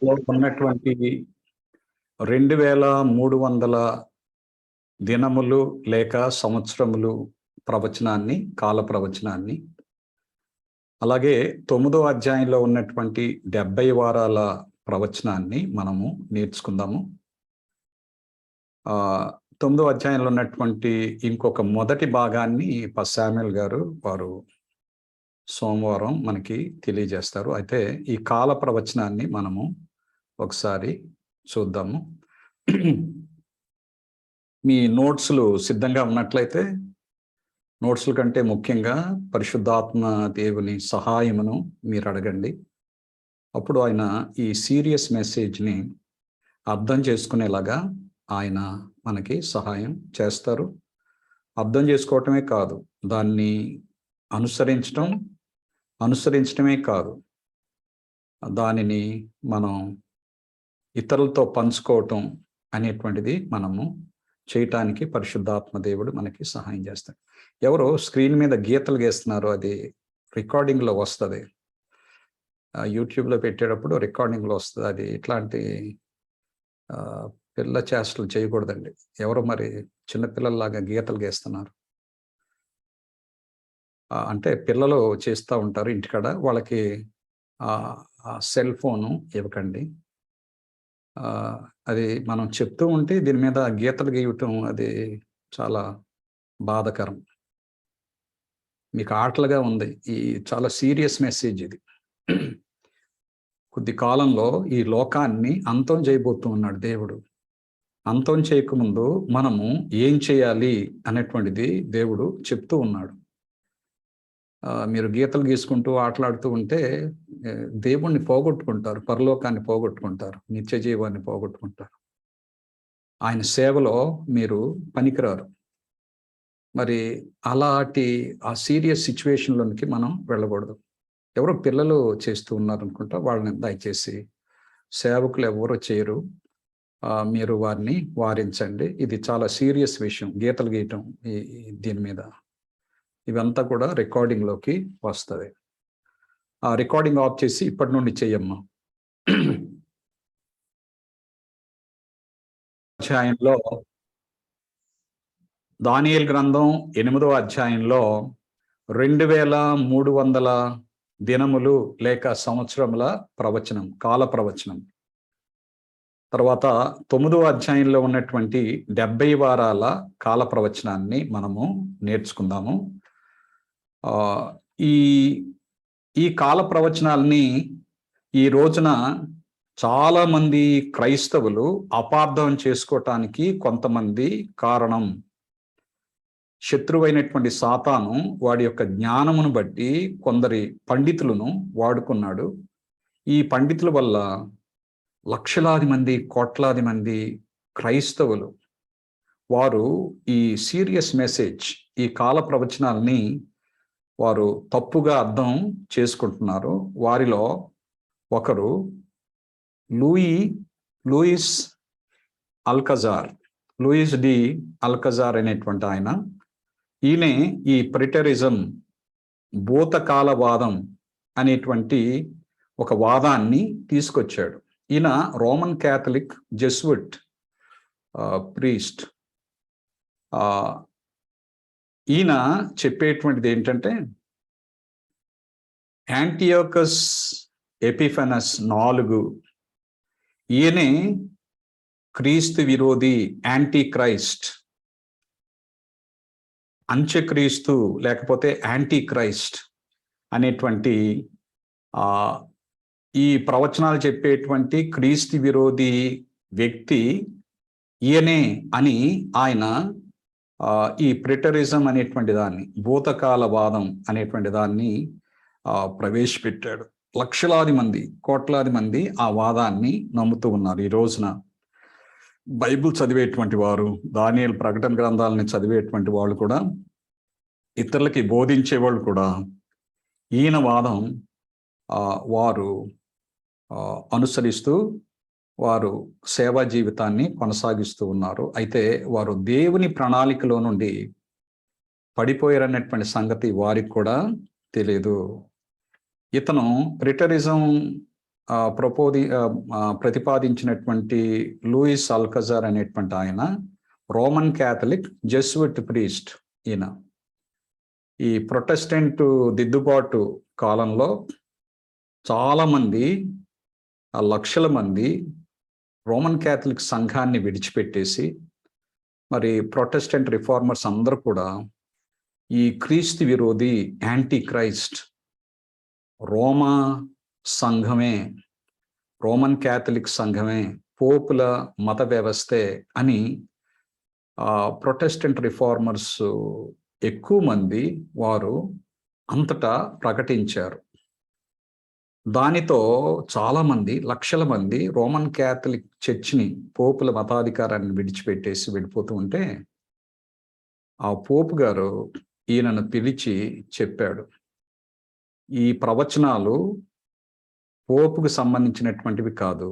లో ఉన్నటువంటి 2300 దినములు లేక సంవత్సరములు ప్రవచనాన్ని, కాల ప్రవచనాన్ని, అలాగే 9వ అధ్యాయంలో ఉన్నటువంటి 70 వారాల ప్రవచనాన్ని మనము నేర్చుకుందాము. 9వ అధ్యాయంలో ఉన్నటువంటి ఇంకొక మొదటి భాగాన్ని శామ్యూల్ గారు వారు సోమవారం మనకి తెలియజేస్తారు. అయితే ఈ కాల ప్రవచనాన్ని మనము ఒకసారి చూద్దాము. మీ నోట్స్లు సిద్ధంగా ఉన్నట్లయితే నోట్స్ల కంటే ముఖ్యంగా పరిశుద్ధాత్మ దేవుని సహాయమును మీరు అడగండి. అప్పుడు ఆయన ఈ సీరియస్ మెసేజ్ని అర్థం చేసుకునేలాగా ఆయన మనకి సహాయం చేస్తారు. అర్థం చేసుకోవటమే కాదు, దాన్ని అనుసరించటమే కాదు, దానిని మనం ఇతరులతో పంచుకోవటం అనేటువంటిది మనము చేయటానికి పరిశుద్ధాత్మ దేవుడు మనకి సహాయం చేస్తాడు. ఎవరో స్క్రీన్ మీద గీతలు గీస్తున్నారు, అది రికార్డింగ్లో వస్తుంది. యూట్యూబ్లో పెట్టేటప్పుడు రికార్డింగ్లో వస్తుంది. అది ఇట్లాంటి పిల్ల చేష్టలు చేయకూడదండి. ఎవరో మరి చిన్నపిల్లల్లాగా గీతలు గీస్తున్నారు. అంటే పిల్లలు చేస్తూ ఉంటారు ఇంటికాడ, వాళ్ళకి సెల్ ఫోను ఇవ్వకండి. అది మనం చెప్తూ ఉంటే దీని మీద గీతలు గీయటం అది చాలా బాధకరం. మీకు ఆటలుగా ఉంది. ఈ చాలా సీరియస్ మెసేజ్ ఇది. కొద్ది కాలంలో ఈ లోకాన్ని అంతం చేయబోతూ ఉన్నాడు దేవుడు. అంతం చేయకముందు మనము ఏం చేయాలి అనేటువంటిది దేవుడు చెప్తూ ఉన్నాడు. మీరు గీతలు గీసుకుంటూ ఆటలాడుతూ ఉంటే దేవుణ్ణి పోగొట్టుకుంటారు, పరలోకాన్ని పోగొట్టుకుంటారు, నిత్య జీవాన్ని పోగొట్టుకుంటారు. ఆయన సేవలో మీరు పనికిరారు. మరి అలాంటి ఆ సీరియస్ సిచ్యువేషన్లోనికి మనం వెళ్ళకూడదు. ఎవరో పిల్లలు చేస్తూ ఉన్నారనుకుంటా, వాళ్ళని దయచేసి సేవకులు ఎవరో చేయరు, మీరు వారిని వారించండి. ఇది చాలా సీరియస్ విషయం. గీతలు గీయటం దీని మీద ఇవంతా కూడా రికార్డింగ్లోకి వస్తుంది. ఆ రికార్డింగ్ ఆఫ్ చేసి ఇప్పటి నుండి చెయ్యమ్మా. అధ్యాయంలో దానియేలు గ్రంథం 8వ అధ్యాయంలో 2300 దినములు లేక సంవత్సరముల ప్రవచనం, కాల ప్రవచనం. తర్వాత 9వ అధ్యాయంలో ఉన్నటువంటి 70 వారాల కాల ప్రవచనాన్ని మనము నేర్చుకుందాము. ఈ కాల ప్రవచనాల్ని ఈ రోజున చాలా మంది క్రైస్తవులు అపార్థం చేసుకోవటానికి కొంతమంది కారణం. శత్రువైనటువంటి సాతాను వాడి యొక్క జ్ఞానమును బట్టి కొందరి పండితులను వాడుకున్నాడు. ఈ పండితుల వల్ల లక్షలాది మంది, కోట్లాది మంది క్రైస్తవులు వారు ఈ సీరియస్ మెసేజ్, ఈ కాల ప్రవచనాల్ని వారు తప్పుగా అర్థం చేసుకుంటున్నారు. వారిలో ఒకరు లూయిస్ డి అల్కజార్ అనేటువంటి ఆయన. ఈయనే ఈ ప్రిటరిజం, భూతకాలవాదం అనేటువంటి ఒక వాదాన్ని తీసుకొచ్చాడు. ఈయన రోమన్ క్యాథలిక్ జెస్విట్ ప్రీస్ట్. ఈయన చెప్పేటువంటిది ఏంటంటే, యాంటియోకస్ ఎపిఫెనస్ 4 ఈయనే క్రీస్తు విరోధి, యాంటీ క్రైస్ట్, అంత్యక్రీస్తు లేకపోతే యాంటీ క్రైస్ట్ అనేటువంటి ఈ ప్రవచనాలు చెప్పేటువంటి క్రీస్తు విరోధి వ్యక్తి ఈయనే అని ఆయన ఈ ప్రిటరిజం అనేటువంటి దాన్ని, భూతకాలవాదం అనేటువంటి దాన్ని ప్రవేశపెట్టాడు. లక్షలాది మంది, కోట్లాది మంది ఆ వాదాన్ని నమ్ముతూ ఉన్నారు. ఈ రోజున బైబిల్ చదివేటువంటి వారు, దానియేలు ప్రకటన గ్రంథాలని చదివేటువంటి వాళ్ళు కూడా, ఇతరులకి బోధించే వాళ్ళు కూడా ఈయన వాదం వారు అనుసరిస్తూ వారు సేవా జీవితాన్ని కొనసాగిస్తూ ఉన్నారు. అయితే వారు దేవుని ప్రణాళికలో నుండి పడిపోయారనేటువంటి సంగతి వారికి కూడా తెలియదు. ఇతను ప్రిటరిజం ప్రతిపాదించినటువంటి లూయిస్ అల్కజార్ అనేటువంటి ఆయన రోమన్ క్యాథలిక్ జెస్విట్ ప్రీస్ట్. ఈయన ఈ ప్రొటెస్టెంట్ దిద్దుబాటు కాలంలో చాలామంది, లక్షల మంది రోమన్ క్యాథలిక్ సంఘాన్ని విడిచిపెట్టేసి మరి ప్రొటెస్టెంట్ రిఫార్మర్స్ అందరూ కూడా ఈ క్రీస్తు విరోధి యాంటీ క్రైస్ట్ రోమా సంఘమే, రోమన్ క్యాథలిక్ సంఘమే, పోపుల మత వ్యవస్థే అని ప్రొటెస్టెంట్ రిఫార్మర్స్ ఎక్కువ మంది వారు అంతటా ప్రకటించారు. దానితో చాలామంది, లక్షల మంది రోమన్ క్యాథలిక్ చర్చిని, పోపుల మతాధికారాన్ని విడిచిపెట్టేసి వెళ్ళిపోతూ ఉంటే ఆ పోపు గారు ఈయనను పిలిచి చెప్పాడు, ఈ ప్రవచనాలు పోపుకు సంబంధించినటువంటివి కాదు,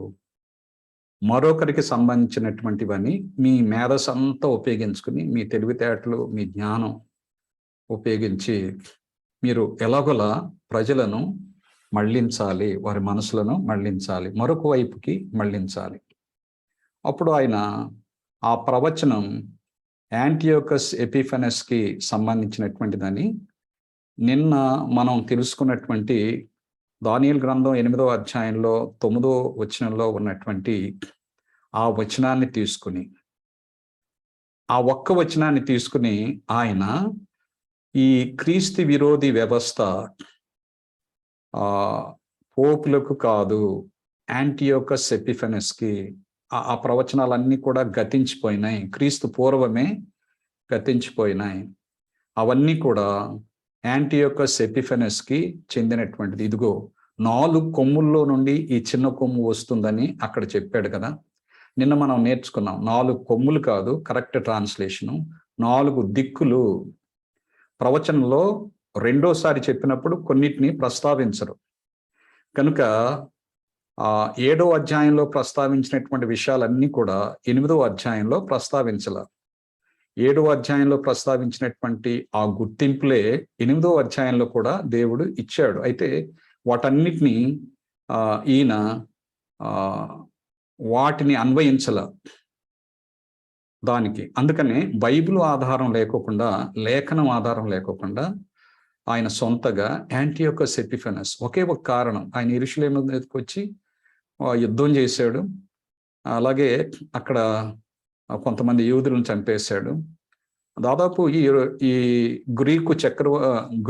మరొకరికి సంబంధించినటువంటివని మీ మేధస్సు అంతా ఉపయోగించుకుని, మీ తెలివితేటలు, మీ జ్ఞానం ఉపయోగించి మీరు ఎలాగోలా ప్రజలను మళ్ళించాలి, వారి మనసులను మళ్ళించాలి, మరొక వైపుకి మళ్ళించాలి. అప్పుడు ఆయన ఆ ప్రవచనం యాంటియోకస్ ఎపిఫెనస్కి సంబంధించినటువంటిదని నిన్న మనం తెలుసుకున్నటువంటి దానియేలు గ్రంథం 8వ అధ్యాయంలో 9వ వచనంలో ఉన్నటువంటి ఆ వచనాన్ని తీసుకుని, ఆ ఒక్క వచనాన్ని తీసుకుని ఆయన ఈ క్రీస్తు విరోధి వ్యవస్థ పోపులకు కాదు, యాంటియోకస్ ఎపిఫెనస్కి, ఆ ప్రవచనాలన్నీ కూడా గతించిపోయినాయి, క్రీస్తు పూర్వమే గతించిపోయినాయి, అవన్నీ కూడా యాంటియోకస్ ఎపిఫెనస్కి చెందినటువంటిది. ఇదిగో 4 కొమ్ముల్లో నుండి ఈ చిన్న కొమ్ము వస్తుందని అక్కడ చెప్పాడు కదా. నిన్న మనం నేర్చుకున్నాం, 4 కొమ్ములు కాదు కరెక్ట్ ట్రాన్స్లేషను, 4 దిక్కులు. ప్రవచనంలో రెండోసారి చెప్పినప్పుడు కొన్నిటిని ప్రస్తావించరు కనుక 7వ అధ్యాయంలో ప్రస్తావించినటువంటి విషయాలన్నీ కూడా 8వ అధ్యాయంలో ప్రస్తావించాల. 7వ అధ్యాయంలో ప్రస్తావించినటువంటి ఆ గుర్తింపులే 8వ అధ్యాయంలో కూడా దేవుడు ఇచ్చాడు. అయితే వాటన్నిటినీ ఈయన వాటిని అన్వయించల దానికి. అందుకనే బైబిల్ ఆధారం లేకోకుండా, లేఖనం ఆధారం లేకోకుండా ఆయన సొంతగా యాంటియోకస్ ఎపిఫెనస్, ఒకే ఒక కారణం, ఆయన యెరూషలేము మీదకి వచ్చి యుద్ధం చేశాడు, అలాగే అక్కడ కొంతమంది యూదులను చంపేశాడు. దాదాపు ఈ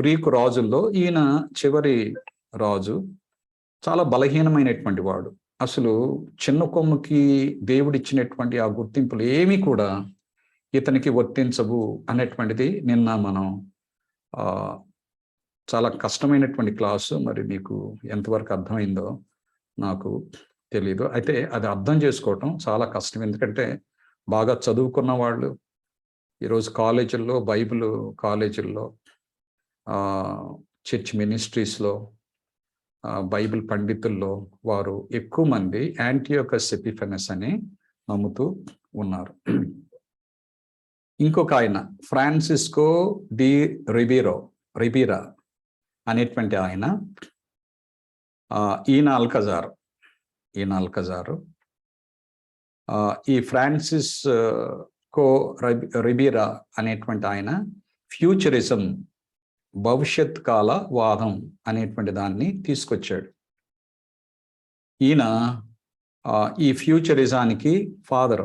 గ్రీకు రాజుల్లో ఈయన చివరి రాజు. చాలా బలహీనమైనటువంటి వాడు. అసలు చిన్న కొమ్ముకి దేవుడిచ్చినటువంటి ఆ గుర్తింపులు ఏమీ కూడా ఇతనికి వర్తించవు అనేటువంటిది నిన్న మనం చాలా కష్టమైనటువంటి క్లాసు. మరి మీకు ఎంతవరకు అర్థమైందో నాకు తెలీదు. అయితే అది అర్థం చేసుకోవటం చాలా కష్టం. ఎందుకంటే బాగా చదువుకున్న వాళ్ళు ఈరోజు కాలేజీల్లో, బైబిల్ కాలేజీల్లో, చర్చ్ మినిస్ట్రీస్లో, బైబిల్ పండితుల్లో వారు ఎక్కువ మంది యాంటియోకస్ ఎపిఫెనస్ అని నమ్ముతూ ఉన్నారు. ఇంకొక ఆయన ఫ్రాన్సిస్కో డి రిబీరా అనేటువంటి ఆయన, ఈయన అల్కజారు ఈ ఫ్రాన్సిస్కో రిబీరా అనేటువంటి ఆయన ఫ్యూచరిజం, భవిష్యత్ కాల వాదం అనేటువంటి దాన్ని తీసుకొచ్చాడు. ఈయన ఈ ఫ్యూచరిజానికి father,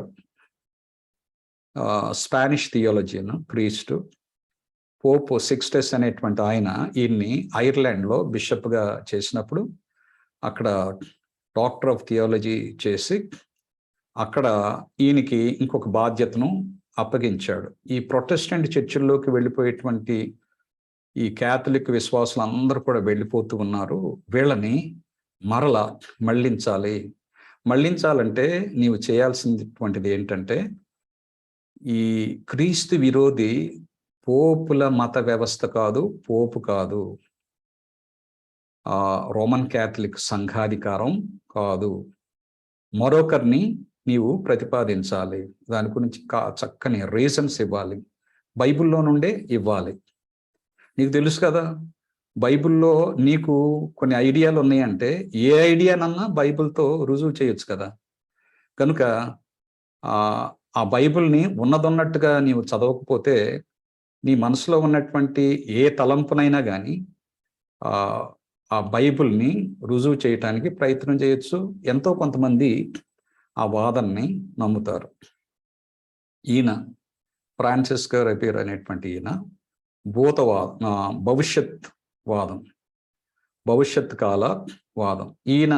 Spanish theologian, priest. Pope Sixtus అనేటువంటి ఆయన ఈయన్ని ఐర్లాండ్లో బిషప్గా చేసినప్పుడు అక్కడ డాక్టర్ ఆఫ్ థియాలజీ చేసి అక్కడ ఈయనకి ఇంకొక బాధ్యతను అప్పగించాడు. ఈ ప్రొటెస్టెంట్ చర్చిల్లోకి వెళ్ళిపోయేటువంటి ఈ క్యాథలిక్ విశ్వాసులు అందరూ కూడా వెళ్ళిపోతూ ఉన్నారు, వీళ్ళని మరలా మళ్ళించాలంటే నీవు చేయాల్సినటువంటిది ఏంటంటే, ఈ క్రీస్తు విరోధి పోపుల మత వ్యవస్థ కాదు, పోపు కాదు, రోమన్ క్యాథలిక్ సంఘాధికారం కాదు, మరొకరిని నీవు ప్రతిపాదించాలి, దాని గురించి చక్కని రీజన్స్ ఇవ్వాలి, బైబిల్లో నుండే ఇవ్వాలి. నీకు తెలుసు కదా, బైబిల్‌లో నీకు కొన్ని ఐడియాలు ఉన్నాయంటే, ఏ ఐడియానన్నా బైబిల్‌తో రుజువు చేయొచ్చు కదా! కనుక ఆ బైబిల్‌ని ఉన్నదున్నట్టుగా నీవు చదవకపోతే, నీ మనసులో ఉన్నటువంటి ఏ తలంపునైనా గాని ఆ బైబిల్‌ని రుజువు చేయటానికి ప్రయత్నం చేయొచ్చు. ఎంతో కొంతమంది ఆ వాదనని నమ్ముతారు. ఈయన ఫ్రాన్సిస్ జేవియర్ అనేటువంటి ఈయన భవిష్యత్ వాదం, భవిష్యత్ కాల వాదం. ఈయన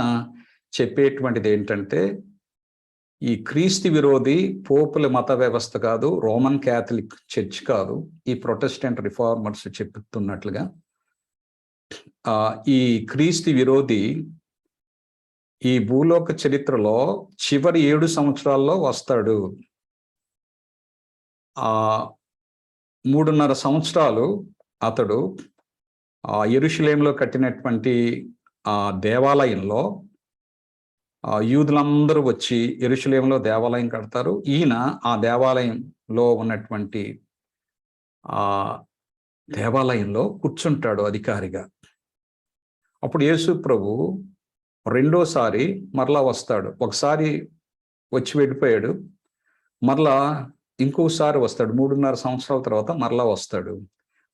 చెప్పేటువంటిది ఏంటంటే, ఈ క్రీస్తు విరోధి పోపుల మత వ్యవస్థ కాదు, రోమన్ క్యాథలిక్ చర్చ్ కాదు, ఈ ప్రొటెస్టెంట్ రిఫార్మర్స్ చెప్తున్నట్లుగా ఈ క్రీస్తు విరోధి ఈ భూలోక చరిత్రలో చివరి 7 సంవత్సరాల్లో వస్తాడు. 3.5 సంవత్సరాలు అతడు యెరూషలేములో కట్టినటువంటి దేవాలయంలో యూదులందరూ వచ్చి యెరూషలేములో దేవాలయం కడతారు. ఈయన ఆ దేవాలయంలో ఉన్నటువంటి దేవాలయంలో కూర్చుంటాడు అధికారిగా. అప్పుడు యేసు ప్రభు రెండోసారి మరలా వస్తాడు. ఒకసారి వచ్చి వెళ్ళిపోయాడు. మరలా ఇంకోసారి వస్తాడు. 3.5 సంవత్సరాల తర్వాత మరలా వస్తాడు.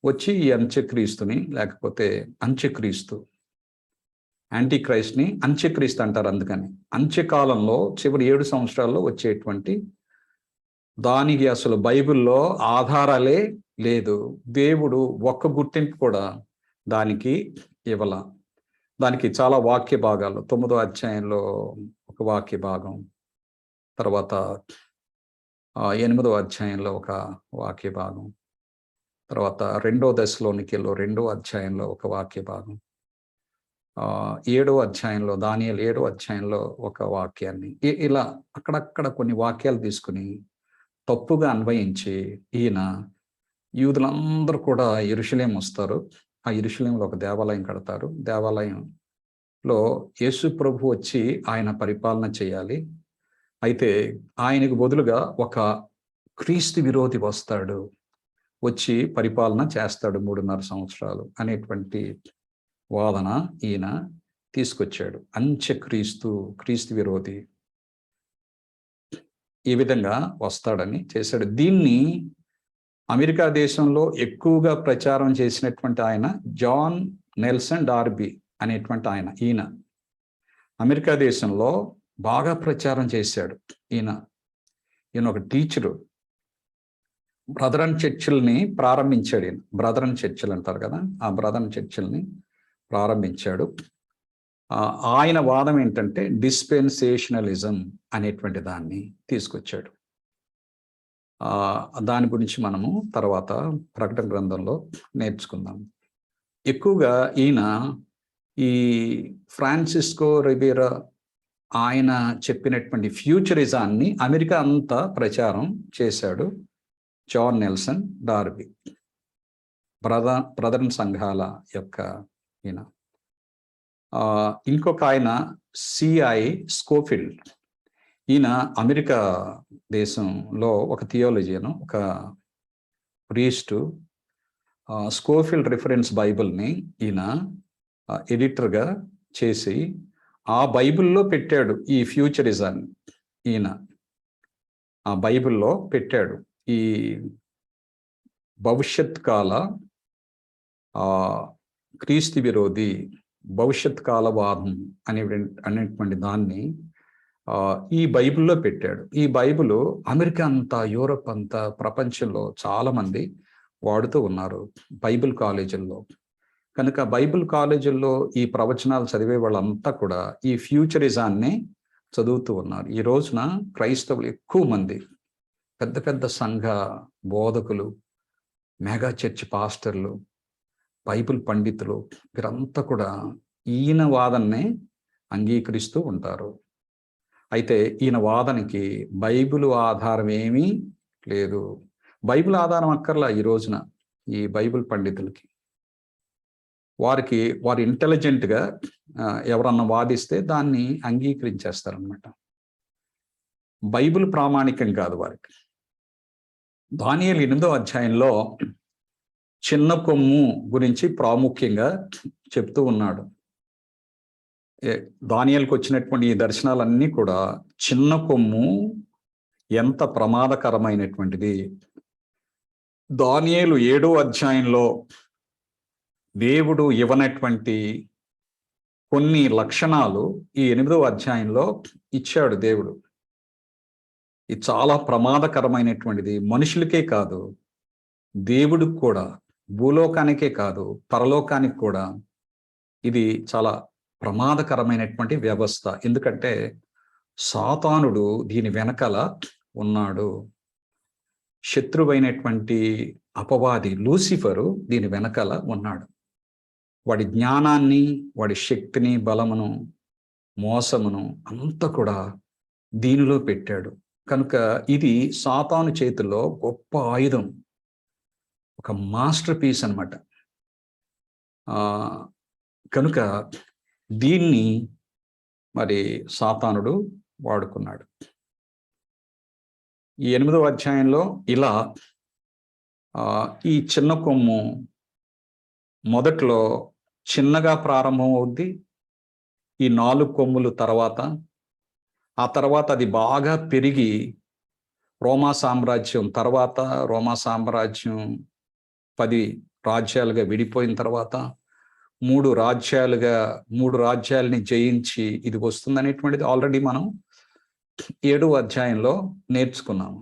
వచ్చి ఈ అంత్యక్రీస్తుని, లేకపోతే అంత్యక్రీస్తు, యాంటీ క్రైస్ట్‌ని అంత్యక్రీస్తు అంటారు అందుకని. అంత్యకాలంలో చివరి 7 సంవత్సరాల్లో వచ్చేటువంటి దానికి అసలు బైబిల్‌లో ఆధారాలే లేదు. దేవుడు ఒక్క గుర్తింపు కూడా దానికి ఇవ్వల. దానికి చాలా వాక్య భాగాలు, 9వ అధ్యాయంలో ఒక వాక్య భాగం, తర్వాత 8వ అధ్యాయంలో ఒక వాక్య భాగం, తర్వాత 2వ దశలోనికెలో 2వ అధ్యాయంలో ఒక వాక్య భాగం, 7వ అధ్యాయంలో దానియేలు 7వ అధ్యాయంలో ఒక వాక్యాన్ని ఇలా అక్కడక్కడ కొన్ని వాక్యాలు తీసుకుని తప్పుగా అన్వయించి ఈయన యూదులందరూ కూడా యెరూషలేము వస్తారు. ఆ యెరూషలేములో ఒక దేవాలయం కడతారు. దేవాలయంలో యేసు ప్రభు వచ్చి ఆయన పరిపాలన చేయాలి. అయితే ఆయనకు బదులుగా ఒక క్రీస్తు విరోధి వస్తాడు, వచ్చి పరిపాలన చేస్తాడు 3.5 సంవత్సరాలు అనేటువంటి వాదన ఈయన తీసుకొచ్చాడు. అంత్యక్రీస్తు, క్రీస్తు విరోధి ఈ విధంగా వస్తాడని చేశాడు. దీన్ని అమెరికా దేశంలో ఎక్కువగా ప్రచారం చేసినటువంటి ఆయన జాన్ నెల్సన్ డార్బీ అనేటువంటి ఆయన. ఈయన అమెరికా దేశంలో బాగా ప్రచారం చేశాడు. ఈయన ఒక టీచరు. బ్రదరన్ చర్చిల్ని ప్రారంభించాడు ఈయన. బ్రదరన్ చర్చిలు అంటారు కదా, ఆ బ్రదరన్ చర్చిల్ని ప్రారంభించాడు. ఆయన వాదం ఏంటంటే డిస్పెన్సేషనలిజం అనేటువంటి దాన్ని తీసుకొచ్చాడు. దాని గురించి మనము తర్వాత ప్రకటన గ్రంథంలో నేర్చుకుందాం. ఎక్కువగా ఈయన ఈ ఫ్రాన్సిస్కో జేవియర్ ఆయన చెప్పినటువంటి ఫ్యూచరిజాన్ని అమెరికా అంతా ప్రచారం చేశాడు. జాన్ నెల్సన్ డార్బీ బ్రదరన్ సంఘాల యొక్క ఈయన. ఇంకొక ఆయన సిఐ స్కోఫిల్డ్. ఈయన అమెరికా దేశంలో ఒక థియాలజియన్, ఒక ప్రీస్టు. స్కోఫిల్డ్ రిఫరెన్స్ బైబిల్ని ఈయన ఎడిటర్గా చేసి ఆ బైబిల్లో పెట్టాడు ఈ ఫ్యూచరిజాన్ని. ఈయన ఆ బైబిల్లో పెట్టాడు ఈ భవిష్యత్ కాల క్రీస్తు విరోధి, భవిష్యత్ కాలవాదం అనేటువంటి దాన్ని ఈ బైబిల్లో పెట్టాడు. ఈ బైబిల్ అమెరికా అంతా, యూరప్ అంతా, ప్రపంచంలో చాలా మంది వాడుతూ ఉన్నారు బైబిల్ కాలేజీల్లో. కనుక బైబిల్ కాలేజీల్లో ఈ ప్రవచనాలు చదివే వాళ్ళంతా కూడా ఈ ఫ్యూచరిజాన్ని చదువుతూ ఉన్నారు. ఈ రోజున క్రైస్తవులు ఎక్కువ మంది, పెద్ద పెద్ద సంఘ బోధకులు, మెగా చర్చ్ పాస్టర్లు, బైబిల్ పండితులు, వీరంతా కూడా ఈయన వాదననే అంగీకరిస్తూ ఉంటారు. అయితే ఈయన వాదనకి బైబిల్ ఆధారం ఏమీ లేదు. బైబిల్ ఆధారం అక్కర్లా ఈ రోజున ఈ బైబిల్ పండితులకి. వారు ఇంటెలిజెంట్గా ఎవరన్నా వాదిస్తే దాన్ని అంగీకరించేస్తారనమాట. బైబిల్ ప్రామాణికం కాదు వారికి. దానియేలు 8వ అధ్యాయంలో చిన్న కొమ్ము గురించి ప్రాముఖ్యంగా చెప్తూ ఉన్నాడు. దానియేలుకు వచ్చినటువంటి ఈ దర్శనాలన్నీ కూడా చిన్న కొమ్ము ఎంత ప్రమాదకరమైనటువంటిది. దానియేలు 7వ అధ్యాయంలో దేవుడు ఇవ్వనటువంటి కొన్ని లక్షణాలు ఈ 8వ అధ్యాయంలో ఇచ్చాడు దేవుడు. ఇది చాలా ప్రమాదకరమైనటువంటిది. మనుషులకే కాదు, దేవుడికి కూడా, భూలోకానికే కాదు, పరలోకానికి కూడా ఇది చాలా ప్రమాదకరమైనటువంటి వ్యవస్థ. ఎందుకంటే సాతానుడు దీని వెనకాల ఉన్నాడు. శత్రువైనటువంటి అపవాది లూసిఫరు దీని వెనకాల ఉన్నాడు. వాడి జ్ఞానాన్ని, వాడి శక్తిని, బలమును, మోసమును అంతా కూడా దీనిలో పెట్టాడు. కనుక ఇది సాతాను చేతిలో గొప్ప ఆయుధం, ఒక మాస్టర్ పీస్ అన్నమాట. కనుక దీన్ని మరి సాతానుడు వాడుకున్నాడు. ఈ 8వ అధ్యాయంలో ఇలా ఈ చిన్న కొమ్ము మొదట్లో చిన్నగా ప్రారంభం అవుద్ది. ఈ 4 కొమ్ములు తర్వాత, ఆ తర్వాత అది బాగా పెరిగి రోమా సామ్రాజ్యం తర్వాత, రోమా సామ్రాజ్యం 10 రాజ్యాలుగా విడిపోయిన తర్వాత 3 రాజ్యాలని జయించి ఇది వస్తుందనేటువంటిది ఆల్రెడీ మనం 7వ అధ్యాయంలో నేర్చుకున్నాము.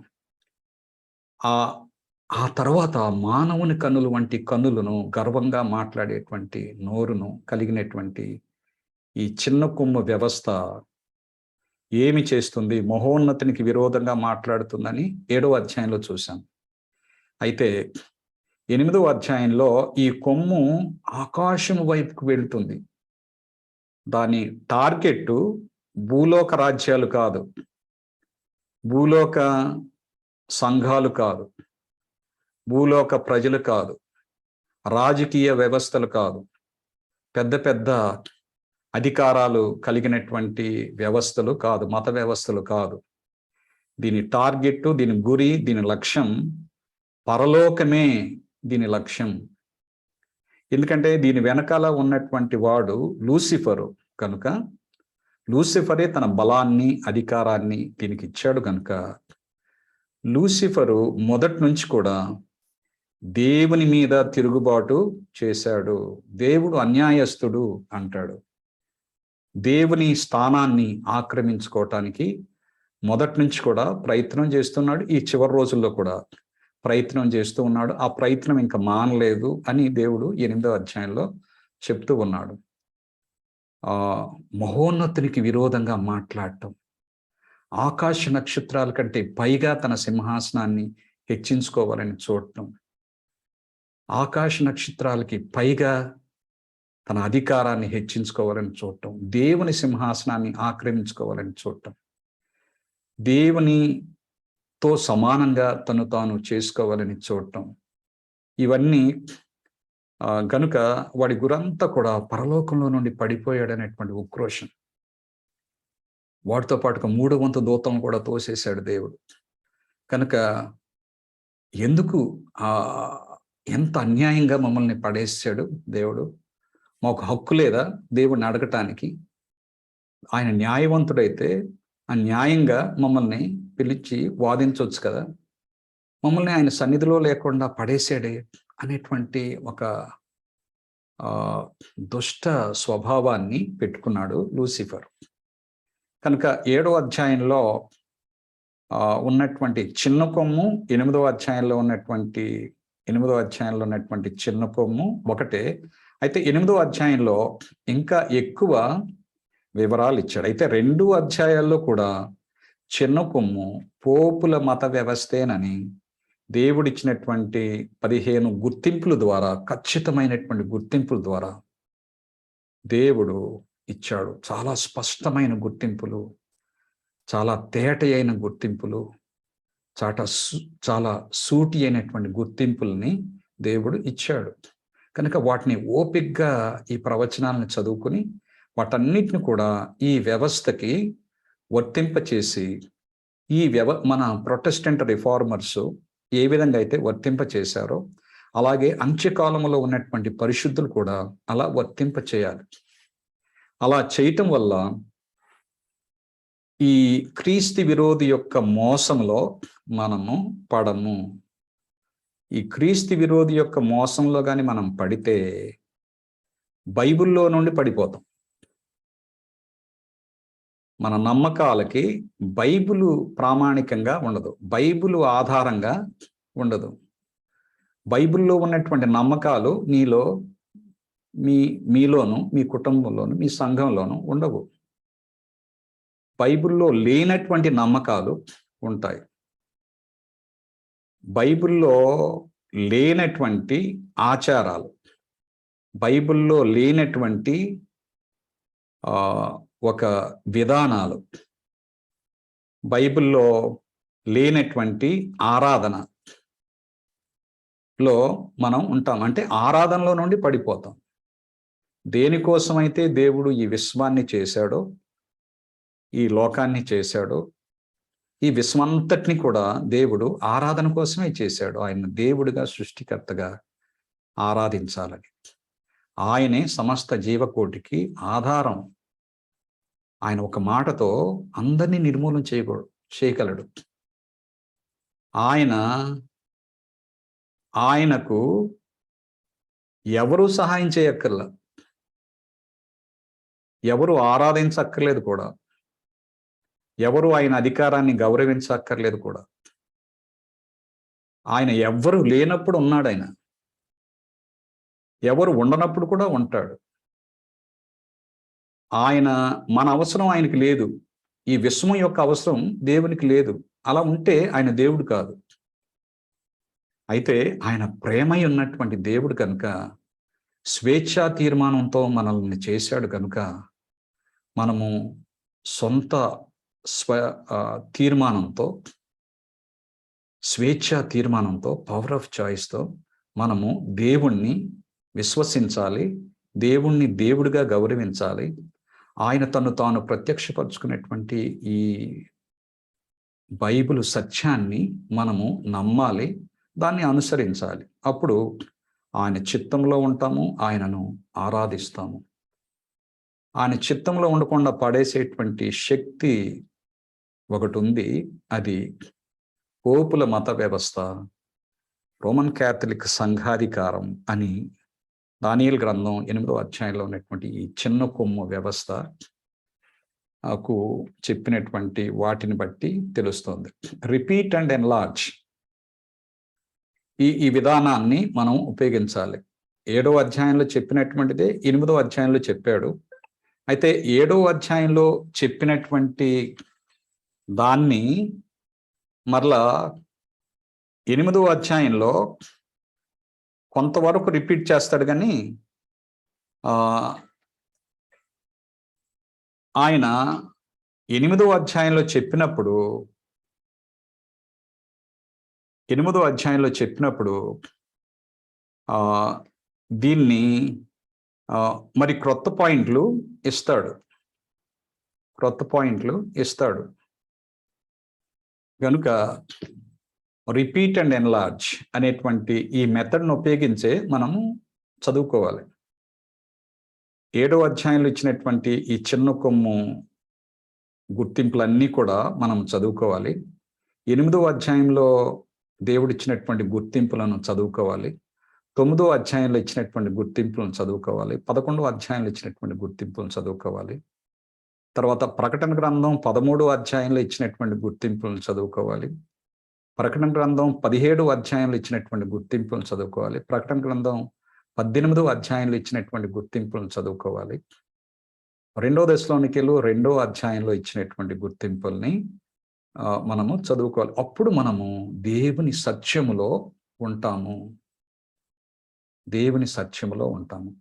ఆ తర్వాత మానవుని కన్నులు వంటి కన్నులను, గర్వంగా మాట్లాడేటువంటి నోరును కలిగినటువంటి ఈ చిన్న కొమ్ము వ్యవస్థ ఏమి చేస్తుంది? మహోన్నతునికి విరోధంగా మాట్లాడుతుందని 7వ అధ్యాయంలో చూసాం. అయితే 8వ అధ్యాయంలో ఈ కొమ్ము ఆకాశం వైపుకు వెళ్తుంది. దాని టార్గెట్ భూలోక రాజ్యాలు కాదు, భూలోక సంఘాలు కాదు, భూలోక ప్రజలు కాదు, రాజకీయ వ్యవస్థలు కాదు, పెద్ద పెద్ద అధికారాలు కలిగినటువంటి వ్యవస్థలు కాదు, మత వ్యవస్థలు కాదు. దీని టార్గెట్, దీని గురి, దీని లక్ష్యం పరలోకమే. దీని లక్ష్యం. ఎందుకంటే దీని వెనకాల ఉన్నటువంటి వాడు లూసిఫరు. కనుక లూసిఫరే తన బలాన్ని, అధికారాన్ని దీనికి ఇచ్చాడు. కనుక లూసిఫరు మొదటి నుంచి కూడా దేవుని మీద తిరుగుబాటు చేశాడు. దేవుడు అన్యాయస్తుడు అంటాడు. దేవుని స్థానాన్ని ఆక్రమించుకోవటానికి మొదటి నుంచి కూడా ప్రయత్నం చేస్తున్నాడు. ఈ చివరి రోజుల్లో కూడా ప్రయత్నం చేస్తూ ఉన్నాడు. ఆ ప్రయత్నం ఇంకా మానలేదు అని దేవుడు 8వ అధ్యాయంలో చెప్తూ ఉన్నాడు. మహోన్నతునికి విరోధంగా మాట్లాడటం, ఆకాశ నక్షత్రాల కంటే పైగా తన సింహాసనాన్ని హెచ్చించుకోవాలని చూడటం, ఆకాశ నక్షత్రాలకి పైగా తన అధికారాన్ని హెచ్చించుకోవాలని చూడటం, దేవుని సింహాసనాన్ని ఆక్రమించుకోవాలని చూడటం, దేవునితో సమానంగా తను తాను చేసుకోవాలని చూడటం, ఇవన్నీ గనుక వాడి గురంతా కూడా పరలోకంలో నుండి పడిపోయాడనేటువంటి ఉక్రోషం. వాటితో పాటుగా 3వ వంతు దూతలను కూడా తోసేశాడు దేవుడు. కనుక ఎందుకు ఎంత అన్యాయంగా మమ్మల్ని పడేసాడు దేవుడు? మాకు హక్కు లేదా దేవుడిని అడగటానికి? ఆయన న్యాయవంతుడైతే ఆ న్యాయంగా మమ్మల్ని పిలిచి వాదించవచ్చు కదా. మమ్మల్ని ఆయన సన్నిధిలో లేకుండా పడేసాడే అనేటువంటి ఒక దుష్ట స్వభావాన్ని పెట్టుకున్నాడు లూసిఫర్. కనుక 7వ అధ్యాయంలో ఉన్నటువంటి చిన్న కొమ్ము, 8వ అధ్యాయంలో ఉన్నటువంటి చిన్న కొమ్ము ఒకటే. అయితే 8వ అధ్యాయంలో ఇంకా ఎక్కువ వివరాలు ఇచ్చాడు. అయితే 2 అధ్యాయాల్లో కూడా చిన్న కొమ్ము పోపుల మత వ్యవస్థేనని దేవుడిచ్చినటువంటి 15 గుర్తింపుల ద్వారా, ఖచ్చితమైనటువంటి గుర్తింపుల ద్వారా దేవుడు ఇచ్చాడు. చాలా స్పష్టమైన గుర్తింపులు, చాలా తేట అయిన గుర్తింపులు, చాలా సూటి అయినటువంటి గుర్తింపుల్ని దేవుడు ఇచ్చాడు. కనుక వాటిని ఓపికగా ఈ ప్రవచనాలను చదువుకుని వాటన్నిటిని కూడా ఈ వ్యవస్థకి వర్తింపచేసి మన ప్రొటెస్టెంట్ రిఫార్మర్స్ ఏ విధంగా అయితే వర్తింపచేశారో అలాగే అంత్యకాలంలో ఉన్నటువంటి పరిశుద్ధులు కూడా అలా వర్తింప చేయాలి. అలా చేయటం వల్ల ఈ క్రీస్తు విరోధి యొక్క మోసంలో మనము పడము. ఈ క్రీస్తు విరోధి యొక్క మోసంలో కానీ మనం పడితే బైబిల్లో నుండి పడిపోతాం. మన నమ్మకాలకి బైబిలు ప్రామాణికంగా ఉండదు, బైబిలు ఆధారంగా ఉండదు. బైబిల్లో ఉన్నటువంటి నమ్మకాలు మీలోను, మీ కుటుంబంలోను, మీ సంఘంలోను ఉండవు. బైబిల్లో లేనటువంటి నమ్మకాలు ఉంటాయి. బైబిల్లో లేనటువంటి ఆచారాలు, బైబిల్లో లేనటువంటి ఒక విధానాలు, బైబిల్లో లేనటువంటి ఆరాధనలో మనం ఉంటాం. అంటే ఆరాధనలో నుండి పడిపోతాం. దేనికోసమైతే దేవుడు ఈ విశ్వాన్ని చేశాడో, ఈ లోకాన్ని చేశాడో, ఈ విశ్వమంతటిని కూడా దేవుడు ఆరాధన కోసమే చేశాడు. ఆయన దేవుడిగా, సృష్టికర్తగా ఆరాధించాలని. ఆయనే సమస్త జీవకోటికి ఆధారం. ఆయన ఒక మాటతో అందరినీ నిర్మూలన చేయగలడు. ఆయనకు ఎవరు సహాయం చేయక్కర్లా, ఎవరు ఆరాధించక్కర్లేదు కూడా, ఎవరు ఆయన అధికారాన్ని గౌరవించక్కర్లేదు కూడా. ఆయన ఎవ్వరు లేనప్పుడు ఉన్నాడు, ఆయన ఎవరు ఉండనప్పుడు కూడా ఉంటాడు. మన అవసరం ఆయనకి లేదు, ఈ విశ్వం యొక్క అవసరం దేవునికి లేదు. అలా ఉంటే ఆయన దేవుడు కాదు. అయితే ఆయన ప్రేమై ఉన్నటువంటి దేవుడు కనుక, స్వేచ్ఛా తీర్మానంతో మనల్ని చేశాడు కనుక, మనము సొంత తీర్మానంతో, స్వేచ్ఛా తీర్మానంతో, పవర్ ఆఫ్ చాయిస్తో మనము దేవుణ్ణి విశ్వసించాలి, దేవుణ్ణి దేవుడిగా గౌరవించాలి. ఆయన తను తాను ప్రత్యక్షపరుచుకునేటువంటి ఈ బైబిల్ సత్యాన్ని మనము నమ్మాలి, దాన్ని అనుసరించాలి. అప్పుడు ఆయన చిత్తంలో ఉంటాము, ఆయనను ఆరాధిస్తాము. ఆయన చిత్తంలో ఉండకుండా పడేసేటువంటి శక్తి ఒకటి ఉంది. అది పోపుల మత వ్యవస్థ, రోమన్ క్యాథలిక్ సంఘాధికారం అని దానియేలు గ్రంథం 8వ అధ్యాయంలో ఉన్నటువంటి ఈ చిన్న కొమ్ము వ్యవస్థకు చెప్పినటువంటి వాటిని బట్టి తెలుస్తుంది. రిపీట్ అండ్ ఎన్లార్జ్, ఈ విధానాన్ని మనం ఉపయోగించాలి. 7వ అధ్యాయంలో చెప్పినటువంటిదే 8వ అధ్యాయంలో చెప్పాడు. అయితే 7వ అధ్యాయంలో చెప్పినటువంటి దాన్ని మరలా 8వ అధ్యాయంలో కొంతవరకు రిపీట్ చేస్తాడు. కానీ ఆయన 8వ అధ్యాయంలో చెప్పినప్పుడు దీన్ని మరి క్రొత్త పాయింట్లు ఇస్తాడు. కనుక రిపీట్ అండ్ ఎన్లార్జ్ అనేటువంటి ఈ మెథడ్ను ఉపయోగించే మనము చదువుకోవాలి. 7వ అధ్యాయంలో ఇచ్చినటువంటి ఈ చిన్న కొమ్ము గుర్తింపులన్నీ కూడా మనం చదువుకోవాలి. 8వ అధ్యాయంలో దేవుడు ఇచ్చినటువంటి గుర్తింపులను చదువుకోవాలి. 9వ అధ్యాయంలో ఇచ్చినటువంటి గుర్తింపులను చదువుకోవాలి. 11వ అధ్యాయంలో ఇచ్చినటువంటి గుర్తింపులను చదువుకోవాలి. తర్వాత ప్రకటన గ్రంథం 13వ అధ్యాయంలో ఇచ్చినటువంటి గుర్తింపులను చదువుకోవాలి. ప్రకటన గ్రంథం 17వ అధ్యాయంలో ఇచ్చినటువంటి గుర్తింపులను చదువుకోవాలి. ప్రకటన గ్రంథం 18వ అధ్యాయంలో ఇచ్చినటువంటి గుర్తింపులను చదువుకోవాలి. 2వ దశలోనికెళ్ళు 2వ అధ్యాయంలో ఇచ్చినటువంటి గుర్తింపుల్ని మనము చదువుకోవాలి. అప్పుడు మనము దేవుని సత్యములో ఉంటాము.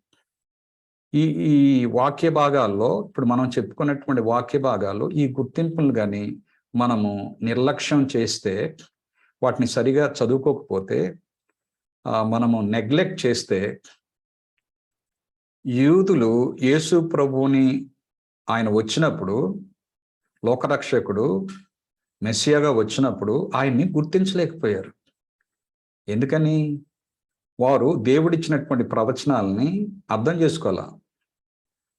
ఈ వాక్య భాగాల్లో, ఇప్పుడు మనం చెప్పుకున్నటువంటి వాక్య భాగాల్లో ఈ గుర్తింపులు కానీ మనము నిర్లక్ష్యం చేస్తే, వాటిని సరిగా చదువుకోకపోతే, మనము నెగ్లెక్ట్ చేస్తే, యూదులు యేసు ప్రభువుని ఆయన వచ్చినప్పుడు, లోకరక్షకుడు మెస్సియాగా వచ్చినప్పుడు ఆయన్ని గుర్తించలేకపోయారు. ఎందుకని? వారు దేవుడిచ్చినటువంటి ప్రవచనాలని అర్థం చేసుకోవాల,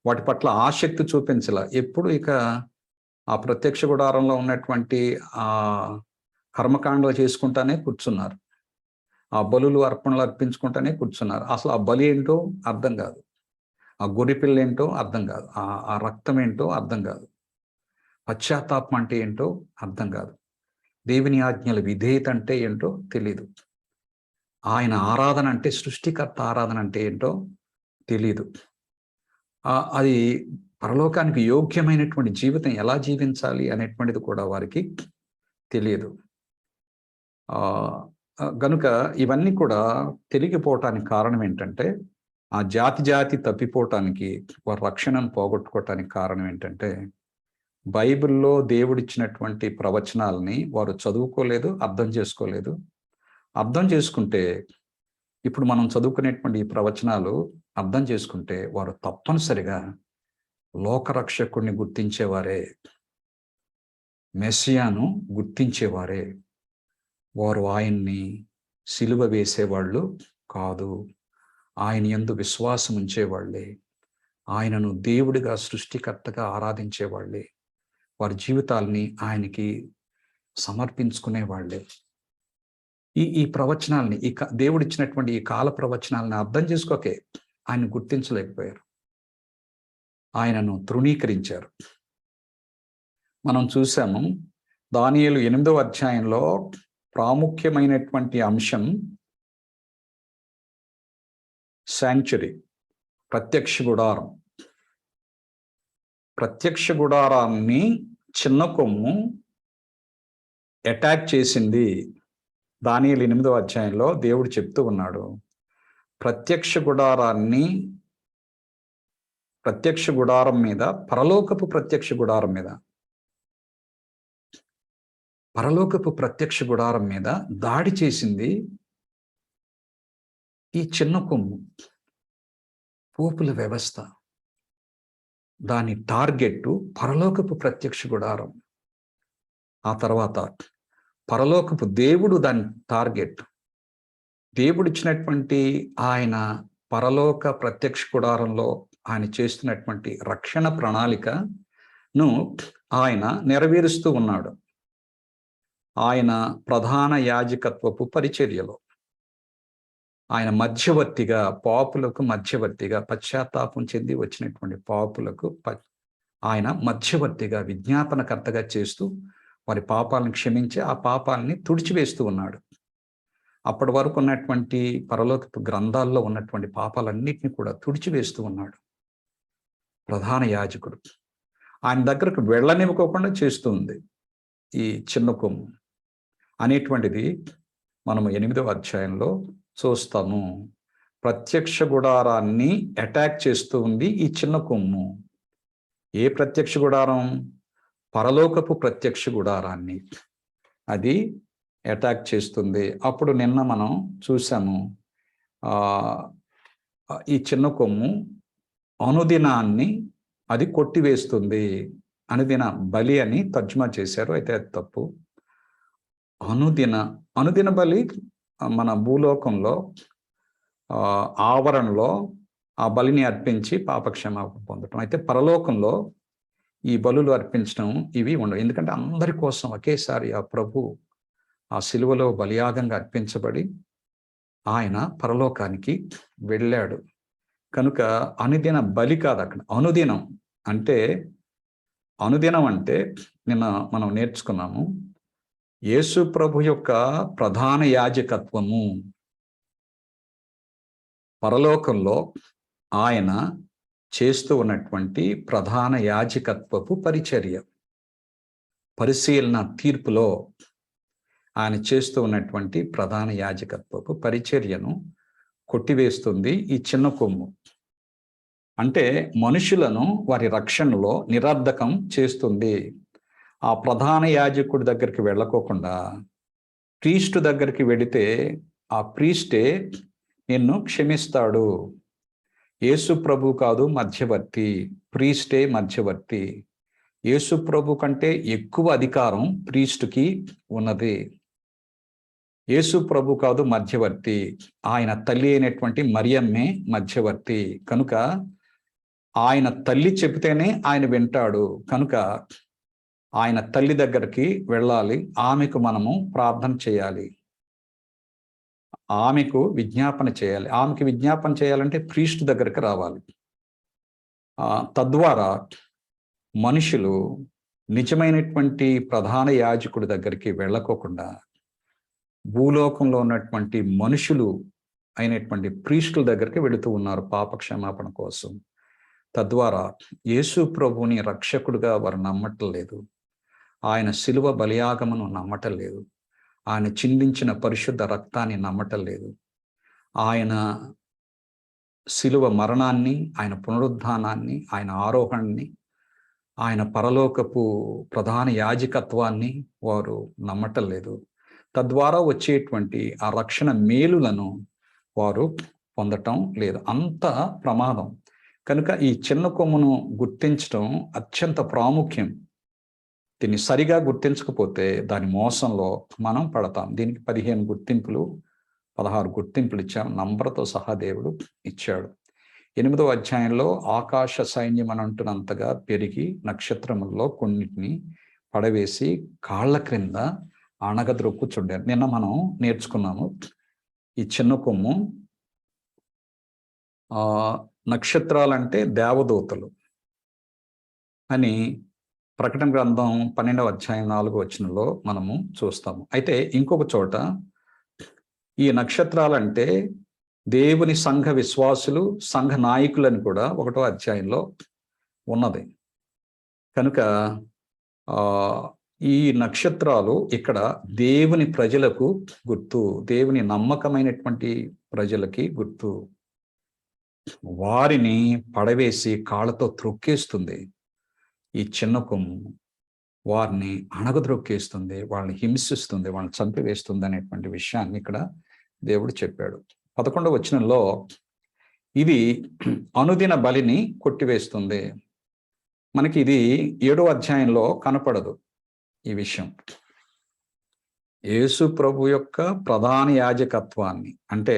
వాటి పట్ల ఆసక్తి చూపించాల. ఎప్పుడు ఇక ఆ ప్రత్యక్ష గుడారంలో ఉన్నటువంటి ఆ కర్మకాండలు చేసుకుంటానే కూర్చున్నారు, ఆ బలులు అర్పణలు అర్పించుకుంటానే కూర్చున్నారు. అసలు ఆ బలి ఏంటో అర్థం కాదు, ఆ గొర్రెపిల్ల ఏంటో అర్థం కాదు, ఆ రక్తం ఏంటో అర్థం కాదు, పశ్చాత్తాపం అంటే ఏంటో అర్థం కాదు, దేవుని ఆజ్ఞల విధేయత అంటే ఏంటో తెలీదు, ఆయన ఆరాధన అంటే, సృష్టికర్త ఆరాధన అంటే ఏంటో తెలీదు. అది పరలోకానికి యోగ్యమైనటువంటి జీవితం ఎలా జీవించాలి అనేటువంటిది కూడా వారికి తెలియదు. గనుక ఇవన్నీ కూడా తెలియకపోవటానికి కారణం ఏంటంటే, ఆ జాతి తప్పిపోవటానికి, వారి రక్షణను పోగొట్టుకోవటానికి కారణం ఏంటంటే, బైబిల్‌లో దేవుడిచ్చినటువంటి ప్రవచనాలని వారు చదువుకోలేదు, అర్థం చేసుకోలేదు. అర్థం చేసుకుంటే, ఇప్పుడు మనం చదువుకునేటువంటి ఈ ప్రవచనాలు అర్థం చేసుకుంటే, వారు తప్పనిసరిగా లోకరక్షకుడిని గుర్తించేవారే, మెస్సియాను గుర్తించేవారే. వారు ఆయన్ని సిలువ వేసేవాళ్ళు కాదు, ఆయన యందు విశ్వాసం ఉంచేవాళ్ళే, ఆయనను దేవుడిగా, సృష్టికర్తగా ఆరాధించేవాళ్ళే, వారి జీవితాల్ని ఆయనకి సమర్పించుకునేవాళ్ళే. ఈ ప్రవచనాల్ని, దేవుడిచ్చినటువంటి ఈ కాల ప్రవచనాలను అర్థం చేసుకోకే ఆయన్ని గుర్తించలేకపోయారు, ఆయనను తృణీకరించారు. మనం చూసాము, దానియేలు 8వ అధ్యాయంలో ప్రాముఖ్యమైనటువంటి అంశం శాంక్చురీ, ప్రత్యక్ష గుడారం. ప్రత్యక్ష గుడారాన్ని చిన్న కొమ్ము అటాక్ చేసింది. దానియేలు 8వ అధ్యాయంలో దేవుడు చెప్తూ ఉన్నాడు, ప్రత్యక్ష గుడారం మీద, పరలోకపు ప్రత్యక్ష గుడారం మీద, పరలోకపు ప్రత్యక్ష గుడారం మీద దాడి చేసింది ఈ చిన్న కొమ్ము, పోపుల వ్యవస్థ. దాని టార్గెట్ పరలోకపు ప్రత్యక్ష గుడారం. ఆ తర్వాత పరలోకపు దేవుడు దాని టార్గెట్. దేవుడిచ్చినటువంటి ఆయన పరలోక ప్రత్యక్ష గుడారంలో ఆయన చేస్తున్నటువంటి రక్షణ ప్రణాళికను ఆయన నెరవేరుస్తూ ఉన్నాడు. ఆయన ప్రధాన యాజకత్వపు పరిచర్యలో ఆయన మధ్యవర్తిగా, పాపులకు మధ్యవర్తిగా, పశ్చాత్తాపం చెంది వచ్చినటువంటి పాపులకు ఆయన మధ్యవర్తిగా, విజ్ఞాపనకర్తగా చేస్తూ వారి పాపాలను క్షమించి ఆ పాపాలని తుడిచివేస్తూ ఉన్నాడు. అప్పటి వరకు ఉన్నటువంటి పరలోకపు గ్రంథాల్లో ఉన్నటువంటి పాపాలన్నిటిని కూడా తుడిచివేస్తూ ఉన్నాడు ప్రధాన యాజకుడు. ఆయన దగ్గరకు వెళ్ళనివ్వకోకుండా చేస్తూ ఉంది ఈ చిన్న కొమ్ము అనేటువంటిది మనము 8వ అధ్యాయంలో చూస్తాము. ప్రత్యక్ష గుడారాన్ని అటాక్ చేస్తూ ఉంది ఈ చిన్న కొమ్ము. ఏ ప్రత్యక్ష గుడారం? పరలోకపు ప్రత్యక్ష గుడారాన్ని అది అటాక్ చేస్తుంది. అప్పుడు నిన్న మనం చూసాము, ఈ చిన్న కొమ్ము అనుదినాన్ని అది కొట్టివేస్తుంది. అనుదిన బలి అని తర్జుమా చేశారు, అయితే అది తప్పు. అనుదిన బలి మన భూలోకంలో ఆవరణలో ఆ బలిని అర్పించి పాపక్షమాపణ పొందటం. అయితే పరలోకంలో ఈ బలులు అర్పించడం ఇవి ఉండవు. ఎందుకంటే అందరి కోసం ఒకేసారి ఆ ప్రభు ఆ సిలువలో బలియాగంగా అర్పించబడి ఆయన పరలోకానికి వెళ్ళాడు. కనుక అనుదిన బలి కాదు అక్కడ, అనుదినం అంటే, అనుదినం అంటే నిన్న మనం నేర్చుకున్నాము, యేసు ప్రభు యొక్క ప్రధాన యాజకత్వము, పరలోకంలో ఆయన చేస్తూ ఉన్నటువంటి ప్రధాన యాజకత్వపు పరిచర్య, పరిశీలన తీర్పులో ఆయన చేస్తూ ఉన్నటువంటి ప్రధాన యాజకత్వపు పరిచర్యను కొట్టివేస్తుంది ఈ చిన్న కొమ్ము. అంటే మనుషులను వారి రక్షణలో నిరర్ధకం చేస్తుంది. ఆ ప్రధాన యాజకుడి దగ్గరికి వెళ్ళకోకుండా ప్రీస్టు దగ్గరికి వెళితే ఆ ప్రీస్టే నిన్ను క్షమిస్తాడు. యేసు ప్రభు కాదు మధ్యవర్తి, ప్రీస్టే మధ్యవర్తి. యేసు ప్రభు కంటే ఎక్కువ అధికారం ప్రీస్టుకి ఉన్నది. యేసు ప్రభు కాదు మధ్యవర్తి, ఆయన తల్లి అయినటువంటి మరియమ్మే మధ్యవర్తి. కనుక ఆయన తల్లి చెబితేనే ఆయన వింటాడు. కనుక ఆయన తల్లి దగ్గరికి వెళ్ళాలి, ఆమెకు మనము ప్రార్థన చేయాలి, ఆమెకు విజ్ఞాపన చేయాలి. ఆమెకి విజ్ఞాపన చేయాలంటే ప్రీస్ట్ దగ్గరికి రావాలి. తద్వారా మనుషులు నిజమైనటువంటి ప్రధాన యాజకుడి దగ్గరికి వెళ్ళకోకుండా భూలోకంలో ఉన్నటువంటి మనుషులు అయినటువంటి ప్రీస్టుల దగ్గరికి వెళుతూ ఉన్నారు పాప క్షమాపణ కోసం. తద్వారా యేసు ప్రభుని రక్షకుడిగా వారు నమ్మటం లేదు, ఆయన శిలువ బలియాగమును నమ్మటం లేదు, ఆయన చిందించిన పరిశుద్ధ రక్తాన్ని నమ్మటం లేదు, ఆయన శిలువ మరణాన్ని, ఆయన పునరుద్ధానాన్ని, ఆయన ఆరోహణని, ఆయన పరలోకపు ప్రధాన యాజకత్వాన్ని వారు నమ్మటం లేదు. తద్వారా వచ్చేటువంటి ఆ రక్షణ మేలులను వారు పొందటం లేదు. అంత ప్రమాదం. కనుక ఈ చిన్న కొమ్మును గుర్తించడం అత్యంత ప్రాముఖ్యం. దీన్ని సరిగా గుర్తించకపోతే దాని మోసంలో మనం పడతాం. దీనికి 15 గుర్తింపులు 16 గుర్తింపులు ఇచ్చాం, నంబర్తో సహా దేవుడు ఇచ్చాడు. 8వ అధ్యాయంలో ఆకాశ సైన్యం అని అంటున్నంతగా పెరిగి నక్షత్రముల్లో కొన్నిటిని పడవేసి కాళ్ళ క్రింద అణగద్రొక్కుచుండారు. నిన్న మనం నేర్చుకున్నాము ఈ చిన్న కొమ్ము నక్షత్రాలంటే దేవదూతలు అని ప్రకటన గ్రంథం 12వ అధ్యాయం 4వ వచనంలో మనము చూస్తాము. అయితే ఇంకొక చోట ఈ నక్షత్రాలంటే దేవుని సంఘ విశ్వాసులు, సంఘ నాయకులని కూడా 1వ అధ్యాయంలో ఉన్నది. కనుక ఈ నక్షత్రాలు ఇక్కడ దేవుని ప్రజలకు గుర్తు, దేవుని నమ్మకమైనటువంటి ప్రజలకి గుర్తు. వారిని పడవేసి కాళ్ళతో త్రొక్కేస్తుంది ఈ చిన్న కొమ్ము, వారిని అణగద్రొక్కేస్తుంది, వాళ్ళని హింసిస్తుంది, వాళ్ళని చంపివేస్తుంది అనేటువంటి విషయాన్ని ఇక్కడ దేవుడు చెప్పాడు. 11వ వచనంలో ఇది అనుదిన బలిని కొట్టివేస్తుంది. మనకి ఇది 7వ అధ్యాయంలో కనపడదు ఈ విషయం. యేసు ప్రభు యొక్క ప్రధాన యాజకత్వాన్ని, అంటే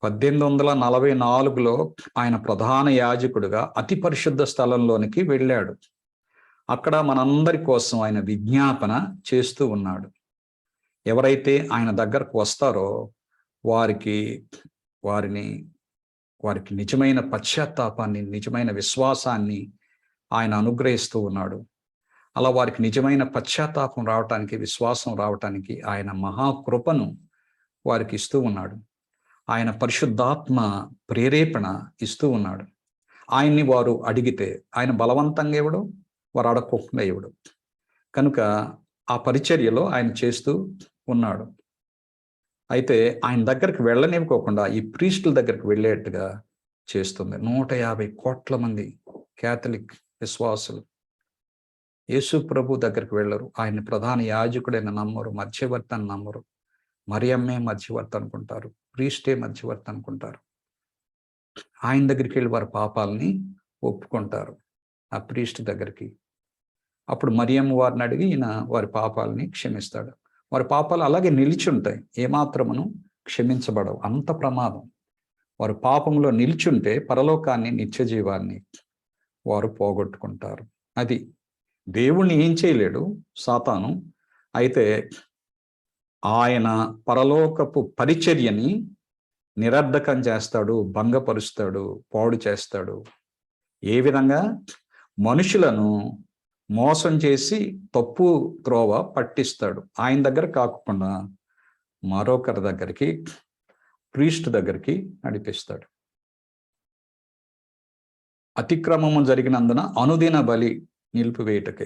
1844లో ఆయన ప్రధాన యాజకుడిగా అతి పరిశుద్ధ స్థలంలోనికి వెళ్ళాడు. అక్కడ మనందరి కోసం ఆయన విజ్ఞాపన చేస్తూ ఉన్నాడు. ఎవరైతే ఆయన దగ్గరకు వస్తారో వారికి నిజమైన పశ్చాత్తాపాన్ని, నిజమైన విశ్వాసాన్ని ఆయన అనుగ్రహిస్తూ ఉన్నాడు. అలా వారికి నిజమైన పశ్చాత్తాపం రావటానికి, విశ్వాసం రావటానికి ఆయన మహాకృపను వారికి ఇస్తూ ఉన్నాడు. ఆయన పరిశుద్ధాత్మ ప్రేరేపణ ఇస్తూ ఉన్నాడు. ఆయన్ని వారు అడిగితే ఆయన బలవంతంగా ఇవ్వడు, వారు అడగకుండా ఇవ్వడు. కనుక ఆ పరిచర్యలో ఆయన చేస్తూ ఉన్నాడు. అయితే ఆయన దగ్గరికి వెళ్ళనివ్వకోకుండా ఈ ప్రీస్టుల దగ్గరికి వెళ్ళేట్టుగా చేస్తుంది. 150 కోట్ల మంది క్యాథలిక్ విశ్వాసులు యేసు ప్రభు దగ్గరికి వెళ్ళరు, ఆయన్ని ప్రధాన యాజకుడైన నమ్మరు, మధ్యవర్తి అని నమ్మరు. మరియమ్మే మధ్యవర్తి అనుకుంటారు, ప్రీస్టే మధ్యవర్తి అనుకుంటారు. ఆయన దగ్గరికి వెళ్ళి వారి పాపాలని ఒప్పుకుంటారు ఆ ప్రీస్ట్ దగ్గరికి. అప్పుడు మరియమ్మ వారిని అడిగి ఈయన వారి పాపాలని క్షమిస్తాడు. వారి పాపాలు అలాగే నిలిచి ఉంటాయి, ఏమాత్రమును క్షమించబడవు. అంత ప్రమాదం. వారు పాపంలో నిలిచుంటే పరలోకాన్ని, నిత్య జీవాన్ని వారు పోగొట్టుకుంటారు. అది దేవుణ్ణి ఏం చేయలేడు సాతాను. అయితే ఆయన పరలోకపు పరిచర్యని నిరర్ధకం చేస్తాడు, భంగపరుస్తాడు, పాడు చేస్తాడు. ఏ విధంగా? మనుషులను మోసం చేసి తప్పు త్రోవ పట్టిస్తాడు. ఆయన దగ్గర కాకుండా మరొకరి దగ్గరికి, ప్రీస్ట్ దగ్గరికి నడిపిస్తాడు. అతిక్రమము జరిగినందున అనుదిన బలి నిలిపివేయటకే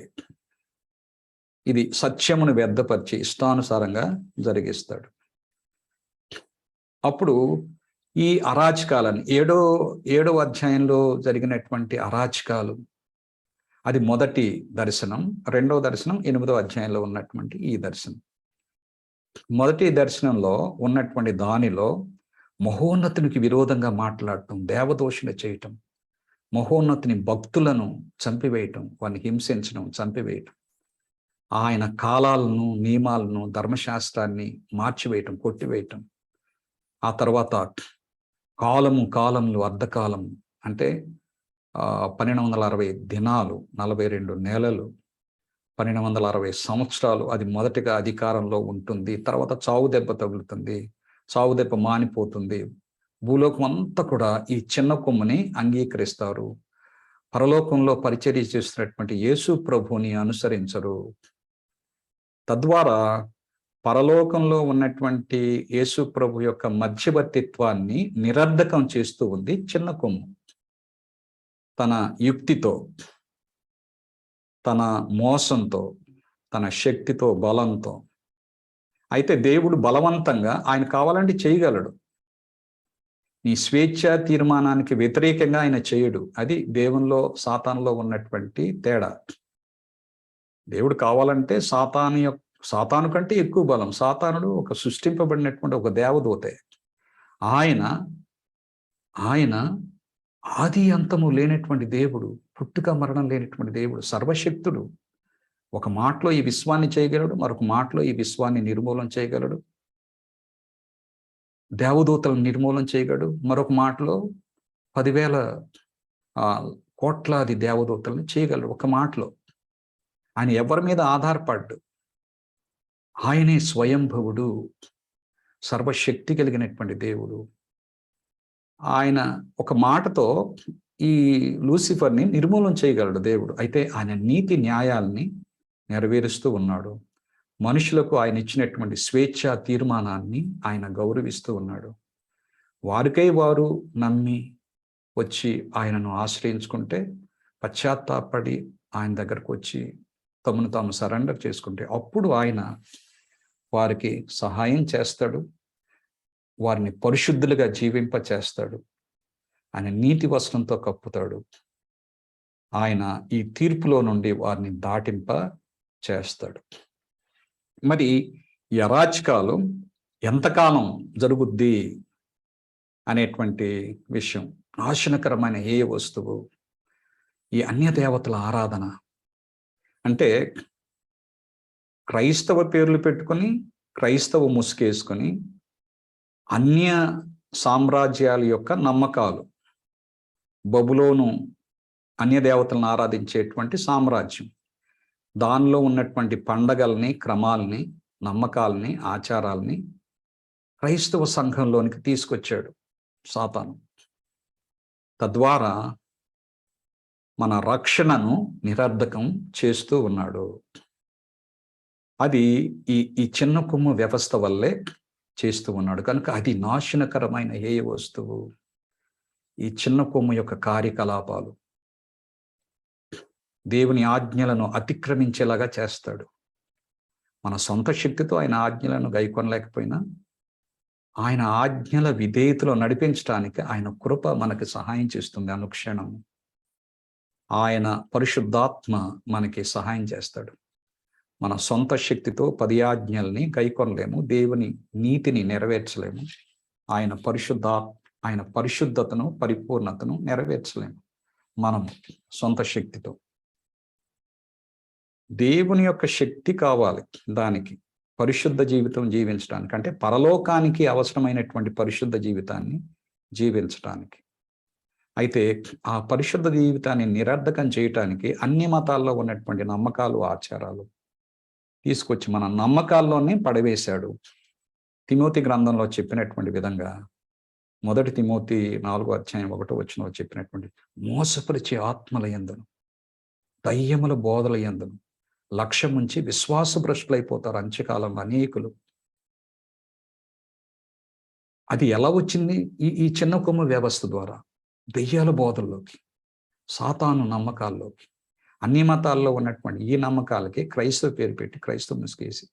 ఇది సత్యమును వ్యర్థపరిచి ఇష్టానుసారంగా జరిగిస్తాడు. అప్పుడు ఈ అరాచకాలని 7వ అధ్యాయంలో జరిగినటువంటి అరాచకాలు, అది మొదటి దర్శనం. 2వ దర్శనం 8వ అధ్యాయంలో ఉన్నటువంటి ఈ దర్శనం. మొదటి దర్శనంలో ఉన్నటువంటి దానిలో మహోన్నతునికి విరోధంగా మాట్లాడటం, దేవదోషణ చేయటం, మహోన్నతుని భక్తులను చంపివేయటం, వారిని హింసించడం, చంపివేయటం. ఆయన కాలాలను, నియమాలను, ధర్మశాస్త్రాన్ని మార్చివేయటం, కొట్టివేయటం. ఆ తర్వాత కాలములు, అర్ధకాలం అంటే 1260 దినాలు, 42 నెలలు, 1260 సంవత్సరాలు అది మొదటిగా అధికారంలో ఉంటుంది. తర్వాత చావు దెబ్బ తగులుతుంది, చావు దెబ్బ మానిపోతుంది. భూలోకం అంతా కూడా ఈ చిన్న కొమ్ముని అంగీకరిస్తారు. పరలోకంలో పరిచర్య చేస్తున్నటువంటి యేసు ప్రభువుని అనుసరించరు. తద్వారా పరలోకంలో ఉన్నటువంటి యేసు ప్రభు యొక్క మధ్యవర్తిత్వాన్ని నిరర్ధకం చేస్తూ ఉంది చిన్న కొమ్ము. తన యుక్తితో, తన మోసంతో, తన శక్తితో, బలంతో. అయితే దేవుడు బలవంతంగా ఆయన కావాలంటే చేయగలడు. నీ స్వేచ్ఛా తీర్మానానికి వ్యతిరేకంగా ఆయన చేయడు. అది దేవునిలో, సాతానులో ఉన్నటువంటి తేడా. దేవుడు కావాలంటే సాతాను కంటే ఎక్కువ బలం. సాతానుడు ఒక సృష్టింపబడినటువంటి ఒక దేవదూతే. ఆయన ఆది అంతము లేనటువంటి దేవుడు, పుట్టుక మరణం లేనటువంటి దేవుడు, సర్వశక్తుడు. ఒక మాటలో ఈ విశ్వాన్ని చేయగలడు, మరొక మాటలో ఈ విశ్వాన్ని నిర్మూలన చేయగలడు. దేవదూతలను నిర్మూలన చేయగలడు, మరొక మాటలో 10,000 కోట్లాది దేవదూతలను చేయగలడు ఒక మాటలో. ఆయన ఎవరి మీద ఆధారపడ్డు. ఆయనే స్వయంభవుడు, సర్వశక్తి కలిగినటువంటి దేవుడు. ఆయన ఒక మాటతో ఈ లూసిఫర్ని నిర్మూలన చేయగలడు దేవుడు. అయితే ఆయన నీతి న్యాయాల్ని నెరవేరుస్తూ ఉన్నాడు. మనుషులకు ఆయన ఇచ్చినటువంటి స్వేచ్ఛా తీర్మానాన్ని ఆయన గౌరవిస్తూ ఉన్నాడు. వారికై వారు నమ్మి వచ్చి ఆయనను ఆశ్రయించుకుంటే, పశ్చాత్తాపడి ఆయన దగ్గరకు వచ్చి తమను తాము సరెండర్ చేసుకుంటే, అప్పుడు ఆయన వారికి సహాయం చేస్తాడు, వారిని పరిశుద్ధులుగా జీవింప చేస్తాడు, ఆయన నీతి వస్త్రంతో కప్పుతాడు, ఆయన ఈ తీర్పులో నుండి వారిని దాటింప చేస్తాడు. మరి ఈ అరాచకాలు ఎంతకాలం జరుగుద్ది అనేటువంటి విషయం, నాశనకరమైన ఏ వస్తువు, ఈ అన్య దేవతల ఆరాధన. అంటే క్రైస్తవ పేర్లు పెట్టుకొని, క్రైస్తవ ముసుకేసుకొని, అన్య సామ్రాజ్యాల యొక్క నమ్మకాలు. బబులోను అన్య దేవతలను ఆరాధించేటువంటి సామ్రాజ్యం. దానిలో ఉన్నటువంటి పండగల్ని, క్రమాల్ని, నమ్మకాల్ని, ఆచారాల్ని క్రైస్తవ సంఘంలోనికి తీసుకొచ్చాడు సాతాను. తద్వారా మన రక్షణను నిరర్ధకం చేస్తూ ఉన్నాడు. అది ఈ చిన్న కొమ్ము వ్యవస్థ వల్లే చేస్తూ ఉన్నాడు. కనుక అది నాశనకరమైన ఏ వస్తువు. ఈ చిన్న కొమ్ము యొక్క కార్యకలాపాలు దేవుని ఆజ్ఞలను అతిక్రమించేలాగా చేస్తాడు. మన సొంత శక్తితో ఆయన ఆజ్ఞలను గైకొనలేకపోయినా, ఆయన ఆజ్ఞల విధేయతలో నడిపించడానికి ఆయన కృప మనకి సహాయం చేస్తుంది అనుక్షణం. ఆయన పరిశుద్ధాత్మ మనకి సహాయం చేస్తాడు. మన సొంత శక్తితో 10 ఆజ్ఞల్ని గైకొనలేము, దేవుని నీతిని నెరవేర్చలేము, ఆయన పరిశుద్ధతను, పరిపూర్ణతను నెరవేర్చలేము మనం సొంత శక్తితో. దేవుని యొక్క శక్తి కావాలి దానికి, పరిశుద్ధ జీవితం జీవించడానికి. అంటే పరలోకానికి అవసరమైనటువంటి పరిశుద్ధ జీవితాన్ని జీవించడానికి. అయితే ఆ పరిశుద్ధ జీవితాన్ని నిరర్ధకం చేయటానికి అన్ని మతాల్లో ఉన్నటువంటి నమ్మకాలు, ఆచారాలు తీసుకొచ్చి మన నమ్మకాల్లోనే పడవేశాడు. తిమోతి గ్రంథంలో చెప్పినటువంటి విధంగా, 1 తిమోతి 4:1 చెప్పినటువంటి, మోసపరిచే ఆత్మల యందును, దయ్యముల బోధల యందును లక్ష్యం ఉంచి విశ్వాస భ్రష్టులైపోతారు అంత్యకాలంలో అనేకులు. అది ఎలా వచ్చింది? ఈ చిన్న కొమ్ము వ్యవస్థ ద్వారా, దెయ్యాల బోధల్లోకి, సాతాను నమ్మకాల్లోకి, అన్ని మతాల్లో ఉన్నటువంటి ఈ నమ్మకాలకి క్రైస్తవ పేరు పెట్టి, క్రైస్తవ ముసుగేసి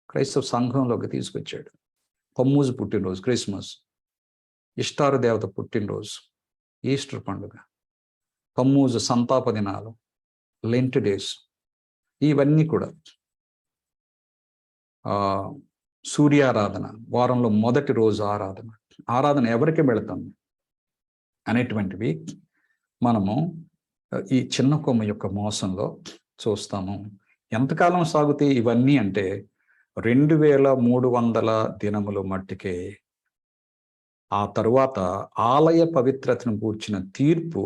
క్రైస్తవ సంఘంలోకి తీసుకొచ్చాడు. కొమ్మూజు పుట్టినరోజు, క్రిస్మస్, ఇష్టారు దేవత పుట్టినరోజు, ఈస్టర్ పండుగ, కొమ్మూజు సంతాప దినాలు, లెంట్ డేస్, ఇవన్నీ కూడా సూర్యారాధన, వారంలో మొదటి రోజు ఆరాధన ఎవరికి వెళతాం అనేటువంటివి మనము ఈ చిన్న కొమ్మ యొక్క మోసంలో చూస్తాము. ఎంతకాలం సాగుతాయి ఇవన్నీ అంటే 2300 దినములు మట్టికే. ఆ తరువాత ఆలయ పవిత్రతను గూర్చిన తీర్పు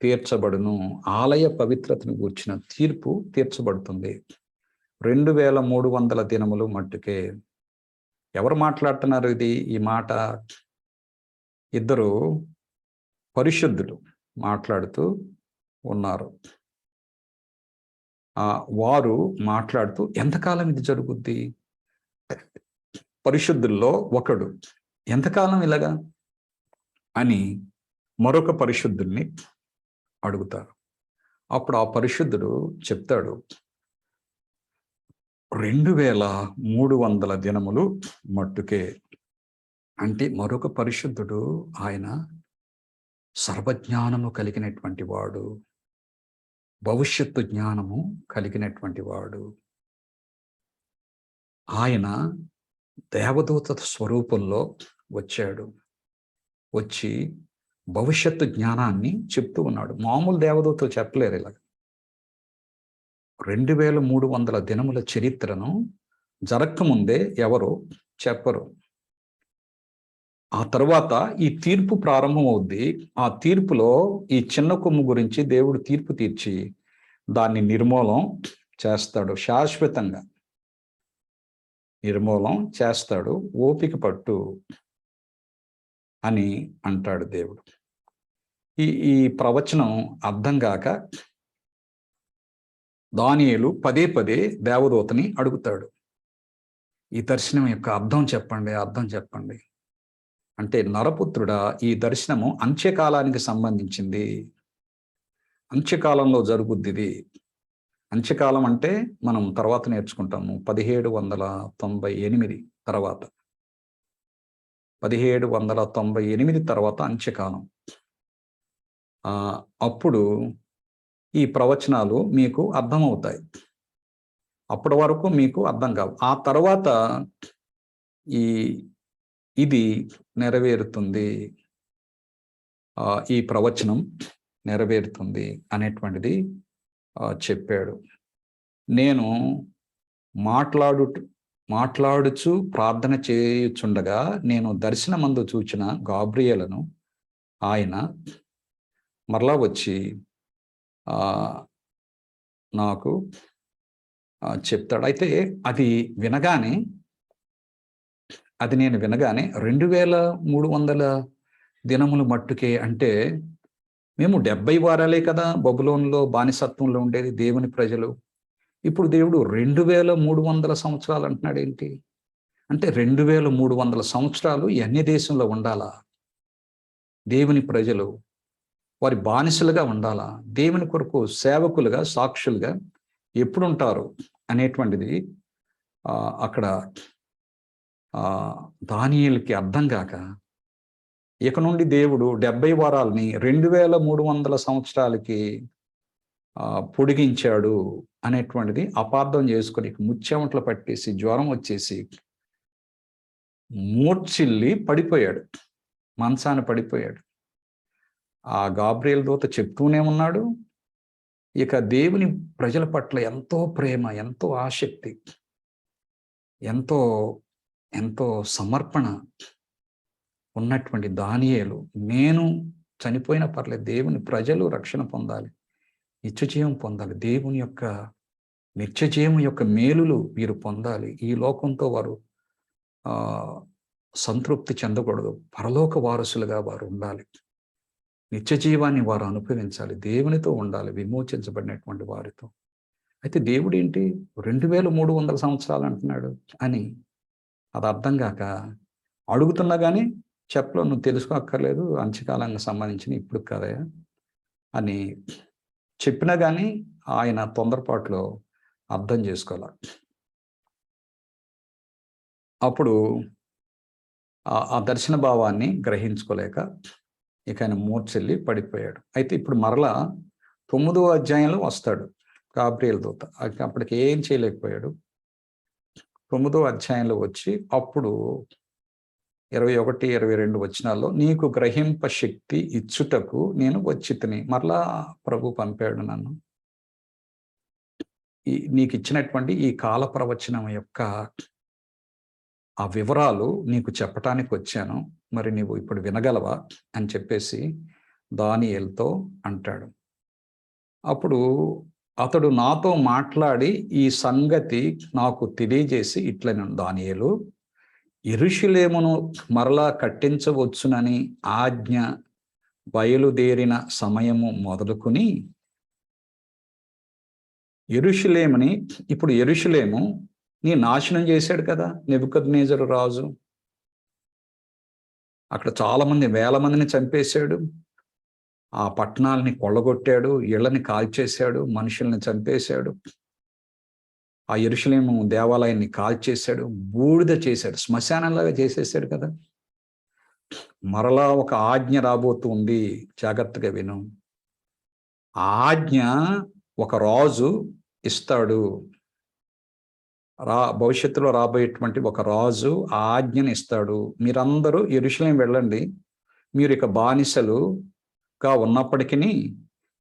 తీర్చబడును. ఆలయ పవిత్రతను గూర్చిన తీర్పు తీర్చబడుతుంది. 2300 దినములు మట్టుకే. ఎవరు మాట్లాడుతున్నారు ఈ మాట? ఇద్దరు పరిశుద్ధులు మాట్లాడుతూ ఉన్నారు. వారు మాట్లాడుతూ ఎంతకాలం ఇది జరుగుద్ది? పరిశుద్ధుల్లో ఒకడు ఎంతకాలం ఇలాగా అని మరొక పరిశుద్ధుల్ని అడుగుతారు. అప్పుడు ఆ పరిశుద్ధుడు చెప్తాడు, 2300 దినములు మట్టుకే. అంటే మరొక పరిశుద్ధుడు, ఆయన సర్వజ్ఞానము కలిగినటువంటి వాడు, భవిష్యత్తు జ్ఞానము కలిగినటువంటి వాడు. ఆయన దేవదూత స్వరూపంలో వచ్చాడు. వచ్చి భవిష్యత్తు జ్ఞానాన్ని చెప్తూ ఉన్నాడు. మామూలు దేవదూతలు చెప్పలేరు ఇలాగ. 2300 దినముల చరిత్రను జరగకముందే ఎవరు చెప్పరు. ఆ తర్వాత ఈ తీర్పు ప్రారంభమవుద్ది. ఆ తీర్పులో ఈ చిన్న కొమ్ము గురించి దేవుడు తీర్పు తీర్చి దాన్ని నిర్మూలం చేస్తాడు. శాశ్వతంగా నిర్మూలం చేస్తాడు. ఓపిక పట్టు అని అంటాడు దేవుడు. ఈ ప్రవచనం అర్థం కాక దానియేలు పదే పదే దేవదూతని అడుగుతాడు, ఈ దర్శనం యొక్క అర్థం చెప్పండి, అర్థం చెప్పండి. అంటే నరపుత్రుడా, ఈ దర్శనము అంత్యకాలానికి సంబంధించింది. అంత్యకాలంలో జరుగుద్ది ఇది. అంత్యకాలం అంటే మనం తర్వాత నేర్చుకుంటాము. 1798 తర్వాత, 1798 తర్వాత అంత్యకాలం. అప్పుడు ఈ ప్రవచనాలు మీకు అర్థమవుతాయి. అప్పటి వరకు మీకు అర్థం కావు. ఆ తర్వాత ఇది నెరవేరుతుంది, ఈ ప్రవచనం నెరవేరుతుంది అనేటువంటిది చెప్పాడు. నేను మాట్లాడుచు ప్రార్థన చేయుచుండగా నేను దర్శనమందు చూచిన గాబ్రియేలును ఆయన మరలా వచ్చి నాకు చెప్తాడు. అయితే నేను వినగానే 2300 దినములు మట్టుకే అంటే మేము 70 వారాలే కదా బబులోనులో బానిసత్వంలో ఉండేది దేవుని ప్రజలు. ఇప్పుడు దేవుడు 2300 సంవత్సరాలు అంటున్నాడు ఏంటి? అంటే 2300 సంవత్సరాలు అన్య దేశంలో ఉండాలా? దేవుని ప్రజలు వారి బానిసలుగా ఉండాలా? దేవుని కొరకు సేవకులుగా, సాక్షులుగా ఎప్పుడుంటారు అనేటువంటిది అక్కడ దానియేలుకి అర్థం కాక, ఇక నుండి దేవుడు 70 వారాలని 2300 సంవత్సరాలకి పొడిగించాడు అనేటువంటిది అపార్థం చేసుకొని ముచ్చెమటలు పట్టేసి జ్వరం వచ్చేసి మూర్ఛిల్లి పడిపోయాడు, మంచాన పడిపోయాడు. ఆ గాబ్రియేలు దూత చెప్తూనే ఉన్నాడు. ఇక దేవుని ప్రజల పట్ల ఎంతో ప్రేమ, ఎంతో ఆసక్తి, ఎంతో ఎంతో సమర్పణ ఉన్నటువంటి దానియేలు, నేను చనిపోయినా పర్లేదు, దేవుని ప్రజలు రక్షణ పొందాలి, నిత్యజీవం పొందాలి, దేవుని యొక్క నిత్యజీవం యొక్క మేలులు వీరు పొందాలి, ఈ లోకంతో వారు సంతృప్తి చెందకూడదు, పరలోక వారసులుగా వారు ఉండాలి, నిత్యజీవాన్ని వారు అనుభవించాలి, దేవునితో ఉండాలి, విమోచించబడినటువంటి వారితో. అయితే దేవుడు ఏంటి 2300 సంవత్సరాలు అంటున్నాడు అని అది అర్థం కాక అడుగుతున్నా కానీ చెప్పలో, నువ్వు తెలుసుకోక్కర్లేదు, అంత్యకాలానికి సంబంధించిన ఇప్పుడు కదా అని చెప్పినా కానీ ఆయన తొందరపాటులో అర్థం చేసుకోవాలి. అప్పుడు ఆ దర్శన భావాన్ని గ్రహించుకోలేక ఇక ఆయన మూర్ఛెల్లి పడిపోయాడు. అయితే ఇప్పుడు మరలా 9వ అధ్యాయంలో వస్తాడు గాబ్రియేలు దూత. అప్పటికి ఏం చేయలేకపోయాడు. 9వ అధ్యాయంలో వచ్చి అప్పుడు 21, 22 వచనాల్లో నీకు గ్రహింప శక్తి ఇచ్చుటకు నేను వచ్చితిని. మరలా ప్రభు పంపాడు నన్ను. నీకు ఇచ్చినటువంటి ఈ కాల ప్రవచనం యొక్క ఆ వివరాలు నీకు చెప్పటానికి వచ్చాను. మరి నీవు ఇప్పుడు వినగలవా అని చెప్పేసి దానియేలుతో అంటాడు. అప్పుడు అతడు నాతో మాట్లాడి ఈ సంగతి నాకు తెలియజేసి ఇట్లనెను, దానియేలు, యెరూషలేమును మరలా కట్టించవచ్చునని ఆజ్ఞ బయలుదేరిన సమయము మొదలుకొని యెరూషలేముని, ఇప్పుడు యెరూషలేము నీ నాశనం చేశాడు కదా నెబుకద్నెజరు రాజు. అక్కడ చాలా మంది, వేల మందిని చంపేశాడు. ఆ పట్టణాలని కొల్లగొట్టాడు, ఇళ్ళని కాల్చేశాడు, మనుషుల్ని చంపేశాడు. ఆ యెరూషలేము దేవాలయాన్ని కాల్చేశాడు, బూడిద చేశాడు, శ్మశానంలాగా చేసేసాడు కదా. మరలా ఒక ఆజ్ఞ రాబోతుంది, జాగ్రత్తగా విను. ఆ ఆజ్ఞ ఒక రాజు ఇస్తాడు. భవిష్యత్తులో రాబోయేటువంటి ఒక రాజు ఆ ఆజ్ఞని ఇస్తాడు. మీరందరూ యెరూషలేము వెళ్ళండి, మీరు ఇక బానిసలుగా ఉన్నప్పటికీ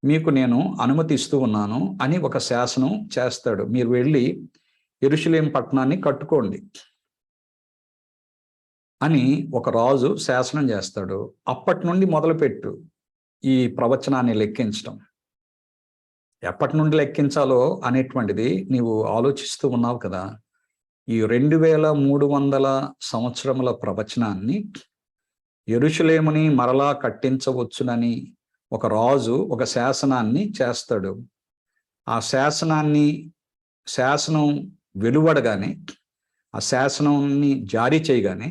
మీకు నేను అనుమతి ఇస్తూ ఉన్నాను అని ఒక శాసనం చేస్తాడు. మీరు వెళ్ళి యెరూషలేము పట్టణాన్ని కట్టుకోండి అని ఒక రాజు శాసనం చేస్తాడు. అప్పటి నుండి మొదలుపెట్టు ఈ ప్రవచనాన్ని లెక్కించడం. ఎప్పటి నుండి లెక్కించాలో అనేటువంటిది నీవు ఆలోచిస్తూ ఉన్నావు కదా. ఈ 2300 సంవత్సరముల ప్రవచనాన్ని, యెరూషలేముని మరలా కట్టించవచ్చునని ఒక రాజు ఒక శాసనాన్ని చేస్తాడు. ఆ శాసనం వెలువడగానే, ఆ శాసనాన్ని జారీ చేయగానే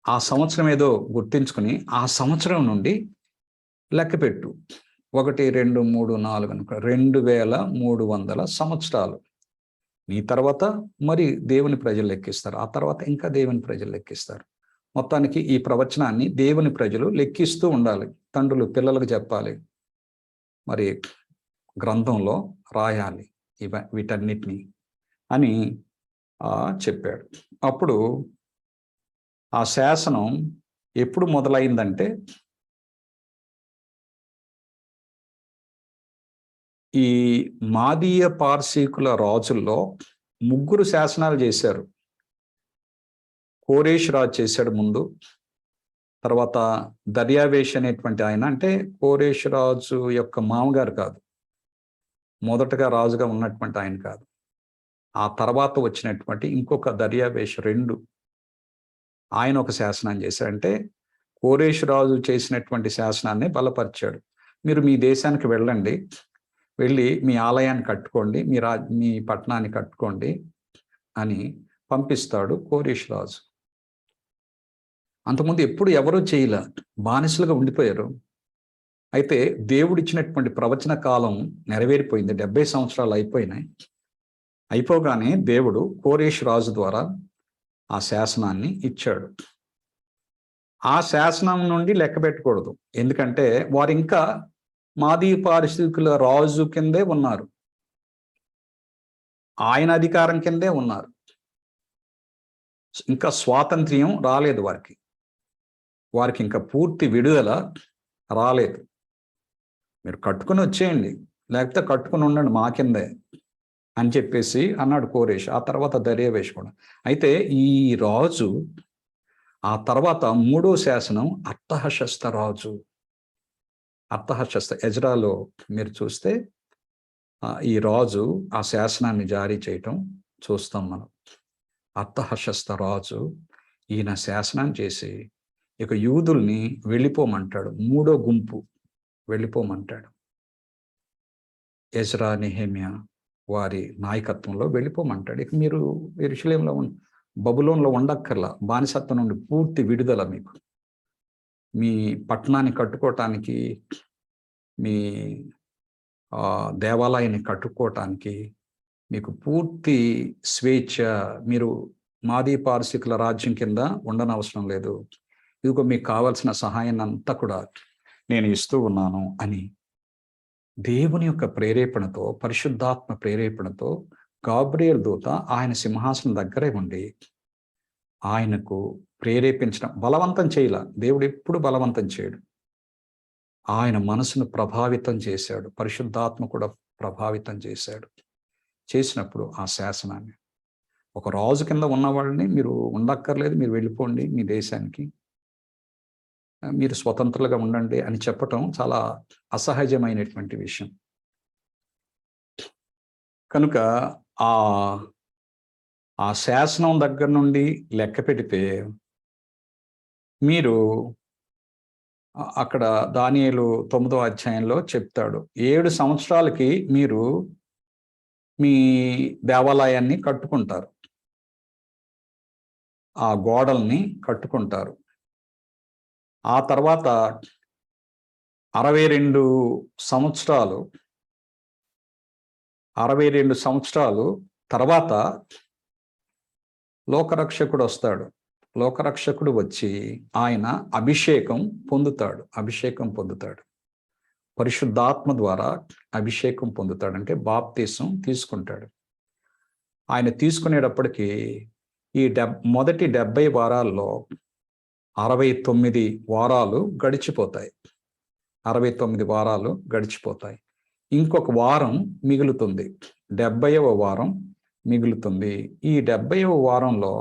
ఆ సంవత్సరం ఏదో గుర్తించుకుని ఆ సంవత్సరం నుండి లెక్కపెట్టు. 1, 2, 3, 4 అనుకో, 2300 సంవత్సరాలు. నీ తర్వాత మరి దేవుని ప్రజలు లెక్కిస్తారు. ఆ తర్వాత ఇంకా దేవుని ప్రజలు లెక్కిస్తారు. మొత్తానికి ఈ ప్రవచనాన్ని దేవుని ప్రజలు లెక్కిస్తూ ఉండాలి. తండ్రులు పిల్లలకు చెప్పాలి, మరి గ్రంథంలో రాయాలి వీటన్నిటినీ అని చెప్పాడు. అప్పుడు ఆ శాసనం ఎప్పుడు మొదలైందంటే, ఈ మాదీయ పార్సీకుల రాజుల్లో 3 శాసనాలు చేశారు. కోరేష్ రాజు చేశాడు ముందు. తర్వాత దర్యావేష్ అనేటువంటి ఆయన, అంటే కోరేష్ రాజు యొక్క మామగారు కాదు, మొదటగా రాజుగా ఉన్నటువంటి ఆయన కాదు. ఆ తర్వాత వచ్చినటువంటి ఇంకొక దర్యావేష్ 2, ఆయన ఒక శాసనం చేశాడు. అంటే కోరేష్ రాజు చేసినటువంటి శాసనాన్ని బలపరిచాడు. మీరు మీ దేశానికి వెళ్ళండి, వెళ్ళి మీ ఆలయాన్ని కట్టుకోండి, మీ పట్టణాన్ని కట్టుకోండి అని పంపిస్తాడు కోరేష్ రాజు. అంతకుముందు ఎప్పుడు ఎవరూ చేయలే, బానిసలుగా ఉండిపోయారు. అయితే దేవుడిచ్చినటువంటి ప్రవచన కాలం నెరవేరిపోయింది. 70 సంవత్సరాలు అయిపోయినాయి. అయిపోగానే దేవుడు కోరేష్ రాజు ద్వారా ఆ శాసనాన్ని ఇచ్చాడు. ఆ శాసనం నుండి లెక్క పెట్టకూడదు, ఎందుకంటే వారు ఇంకా మాదీ పారసీకుల రాజు కిందే ఉన్నారు, ఆయన అధికారం కిందే ఉన్నారు. ఇంకా స్వాతంత్ర్యం రాలేదు వారికి ఇంకా పూర్తి విడుదల రాలేదు. మీరు కట్టుకుని వచ్చేయండి, లేకపోతే కట్టుకుని ఉండండి మా కిందే అని చెప్పేసి అన్నాడు కోరేష్. ఆ తర్వాత దర్యావేష్ కూడా. అయితే ఈ రాజు ఆ తర్వాత 3వ శాసనం అర్తహషస్త రాజు. అర్తహషస్త, ఎజ్రాలో మీరు చూస్తే ఈ రాజు ఆ శాసనాన్ని జారీ చేయటం చూస్తాం మనం. అర్తహషస్త రాజు ఈయన శాసనం చేసి ఇక యూదుల్ని వెళ్ళిపోమంటాడు. 3వ గుంపు వెళ్ళిపోమంటాడు. ఎజ్రా, నెహెమ్యా వారి నాయకత్వంలో వెళ్ళిపోమంటాడు. ఇక మీరు యెరూషలేములో బబులోన్లో ఉండక్కర్లా, బానిసత్వం నుండి పూర్తి విడుదల మీకు. మీ పట్టణాన్ని కట్టుకోవటానికి, మీ దేవాలయాన్ని కట్టుకోవటానికి మీకు పూర్తి స్వేచ్ఛ. మీరు మాదీ పారసీకుల రాజ్యం కింద ఉండనవసరం లేదు. ఇదిగో మీకు కావాల్సిన సహాయాన్ని అంతా కూడా నేను ఇస్తూ ఉన్నాను అని దేవుని యొక్క ప్రేరేపణతో, పరిశుద్ధాత్మ ప్రేరేపణతో గాబ్రియల్ దూత ఆయన సింహాసనం దగ్గరే ఉండి ఆయనకు ప్రేరేపించడం, బలవంతం చేయల. దేవుడు ఎప్పుడు బలవంతం చేయడు. ఆయన మనసును ప్రభావితం చేశాడు, పరిశుద్ధాత్మ కూడా ప్రభావితం చేశాడు. చేసినప్పుడు ఆ శాసనాన్ని, ఒక రాజు కింద ఉన్నవాళ్ళని మీరు ఉండక్కర్లేదు, మీరు వెళ్ళిపోండి మీ దేశానికి, మీరు స్వతంత్రులుగా ఉండండి అని చెప్పటం చాలా అసహజమైనటువంటి విషయం. కనుక ఆ ఆ శాసనం దగ్గర నుండి లెక్క పెడితే మీరు అక్కడ దానియేలు 9వ అధ్యాయంలో చెప్తాడు. 7 సంవత్సరాలకి మీరు మీ దేవాలయాన్ని కట్టుకుంటారు. ఆ గోడల్ని కట్టుకుంటారు. ఆ తర్వాత 62 సంవత్సరాలు 62 సంవత్సరాలు తర్వాత లోకరక్షకుడొస్తాడు. లోకరక్షకుడు వచ్చి ఆయన అభిషేకం పొందుతాడు. పరిశుద్ధాత్మ ద్వారా అభిషేకం పొందుతాడు. అంటే బాప్తీసం తీసుకుంటాడు. ఆయన తీసుకునేటప్పటికి ఈ మొదటి 70 వారాల్లో 69 వారాలు గడిచిపోతాయి. 69 వారాలు గడిచిపోతాయి. ఇంకొక వారం మిగులుతుంది. 70వ వారం మిగులుతుంది. ఈ 70వ వారంలో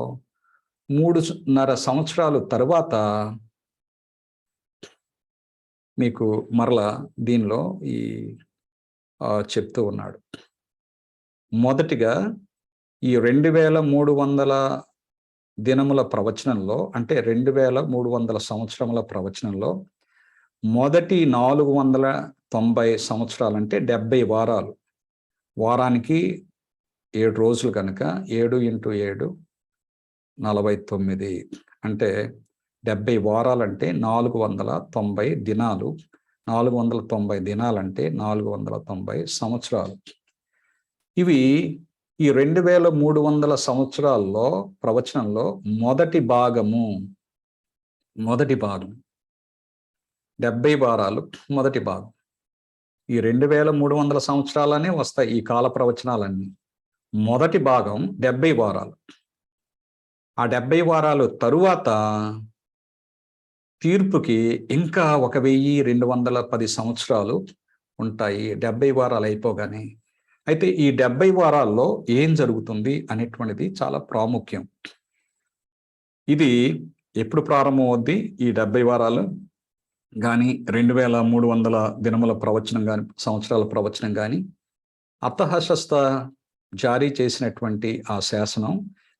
3.5 సంవత్సరాలు తరువాత మీకు మరలా దీనిలో ఈ చెప్తూ ఉన్నాడు. మొదటిగా ఈ 2300 దినముల ప్రవచనంలో, అంటే 2300 సంవత్సరముల ప్రవచనంలో మొదటి 490 సంవత్సరాలు, అంటే 70 వారాలు, వారానికి 7 రోజులు కనుక 7 × 7 49, అంటే 70 వారాలంటే 490 దినాలు. 490 దినాలంటే 490 సంవత్సరాలు. ఇవి ఈ 2300 సంవత్సరాల్లో ప్రవచనంలో మొదటి భాగం. 70 వారాలు మొదటి భాగం. ఈ 2300 సంవత్సరాలనే వస్తాయి ఈ కాల ప్రవచనాలన్నీ. మొదటి భాగం 70 వారాలు. ఆ 70 వారాలు తరువాత తీర్పుకి ఇంకా 1210 సంవత్సరాలు ఉంటాయి 70 వారాలు అయిపోగానే. అయితే ఈ 70 వారాల్లో ఏం జరుగుతుంది అనేటువంటిది చాలా ప్రాముఖ్యం. ఇది ఎప్పుడు ప్రారంభమవుద్ది? ఈ 70 వారాలు కానీ, 2300 దినముల ప్రవచనం కానీ, సంవత్సరాల ప్రవచనం కానీ, అర్తహషస్త జారీ చేసినటువంటి ఆ శాసనం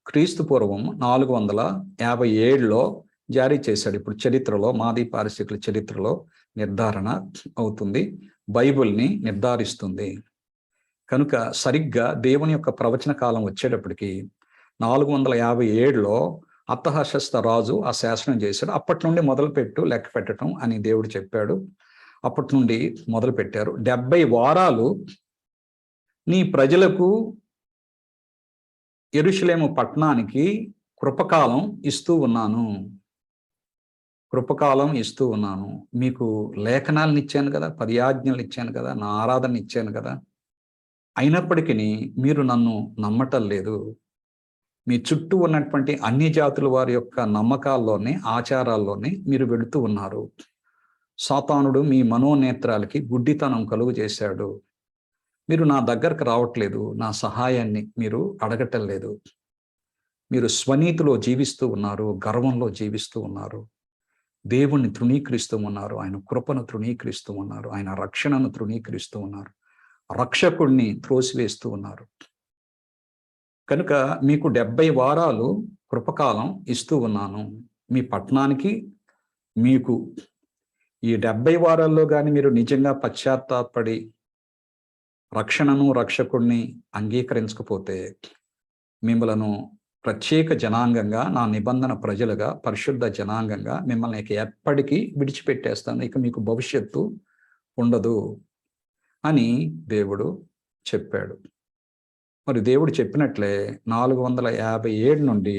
క్రీస్తు పూర్వం 457లో జారీ చేశాడు. ఇప్పుడు చరిత్రలో, మాదీ పారసీకుల చరిత్రలో నిర్ధారణ అవుతుంది, బైబిల్ని నిర్ధారిస్తుంది. కనుక సరిగ్గా దేవుని యొక్క ప్రవచన కాలం వచ్చేటప్పటికి 457లో అర్తహషస్త రాజు ఆ శాసనం చేశాడు. అప్పటి నుండి మొదలుపెట్టు లెక్క పెట్టడం అని దేవుడు చెప్పాడు. అప్పటి నుండి మొదలు పెట్టారు. 70 వారాలు నీ ప్రజలకు, యెరూషలేము పట్టణానికి కృపకాలం ఇస్తూ ఉన్నాను. మీకు లేఖనాలను ఇచ్చాను కదా, 10 ఆజ్ఞలు ఇచ్చాను కదా, నా ఆరాధన ఇచ్చాను కదా. అయినప్పటికీ మీరు నన్ను నమ్మటం లేదు. మీ చుట్టూ ఉన్నటువంటి అన్ని జాతుల వారి యొక్క నమ్మకాల్లోనే, ఆచారాల్లోనే మీరు వెళుతూ ఉన్నారు. సాతానుడు మీ మనోనేత్రాలకి గుడ్డితనం కలుగు చేశాడు. మీరు నా దగ్గరకు రావట్లేదు, నా సహాయాన్ని మీరు అడగటం లేదు. మీరు స్వనీతిలో జీవిస్తూ ఉన్నారు, గర్వంలో జీవిస్తూ ఉన్నారు, దేవుణ్ణి తృణీకరిస్తూ ఉన్నారు, ఆయన కృపను తృణీకరిస్తూ ఉన్నారు, ఆయన రక్షణను తృణీకరిస్తూ ఉన్నారు, రక్షకుణ్ణి త్రోసివేస్తూ ఉన్నారు. కనుక మీకు 70 వారాలు కృపకాలం ఇస్తూ ఉన్నాను మీ పట్టణానికి, మీకు. ఈ 70 వారాల్లో కానీ మీరు నిజంగా పశ్చాత్తాపడి రక్షణను, రక్షకుణ్ణి అంగీకరించకపోతే మిమ్మలను ప్రత్యేక జనాంగంగా, నా నిబంధన ప్రజలుగా, పరిశుద్ధ జనాంగంగా మిమ్మల్ని ఇక ఎప్పటికీ విడిచిపెట్టేస్తాను, ఇక మీకు భవిష్యత్తు ఉండదు అని దేవుడు చెప్పాడు. మరి దేవుడు చెప్పినట్లే 457 నుండి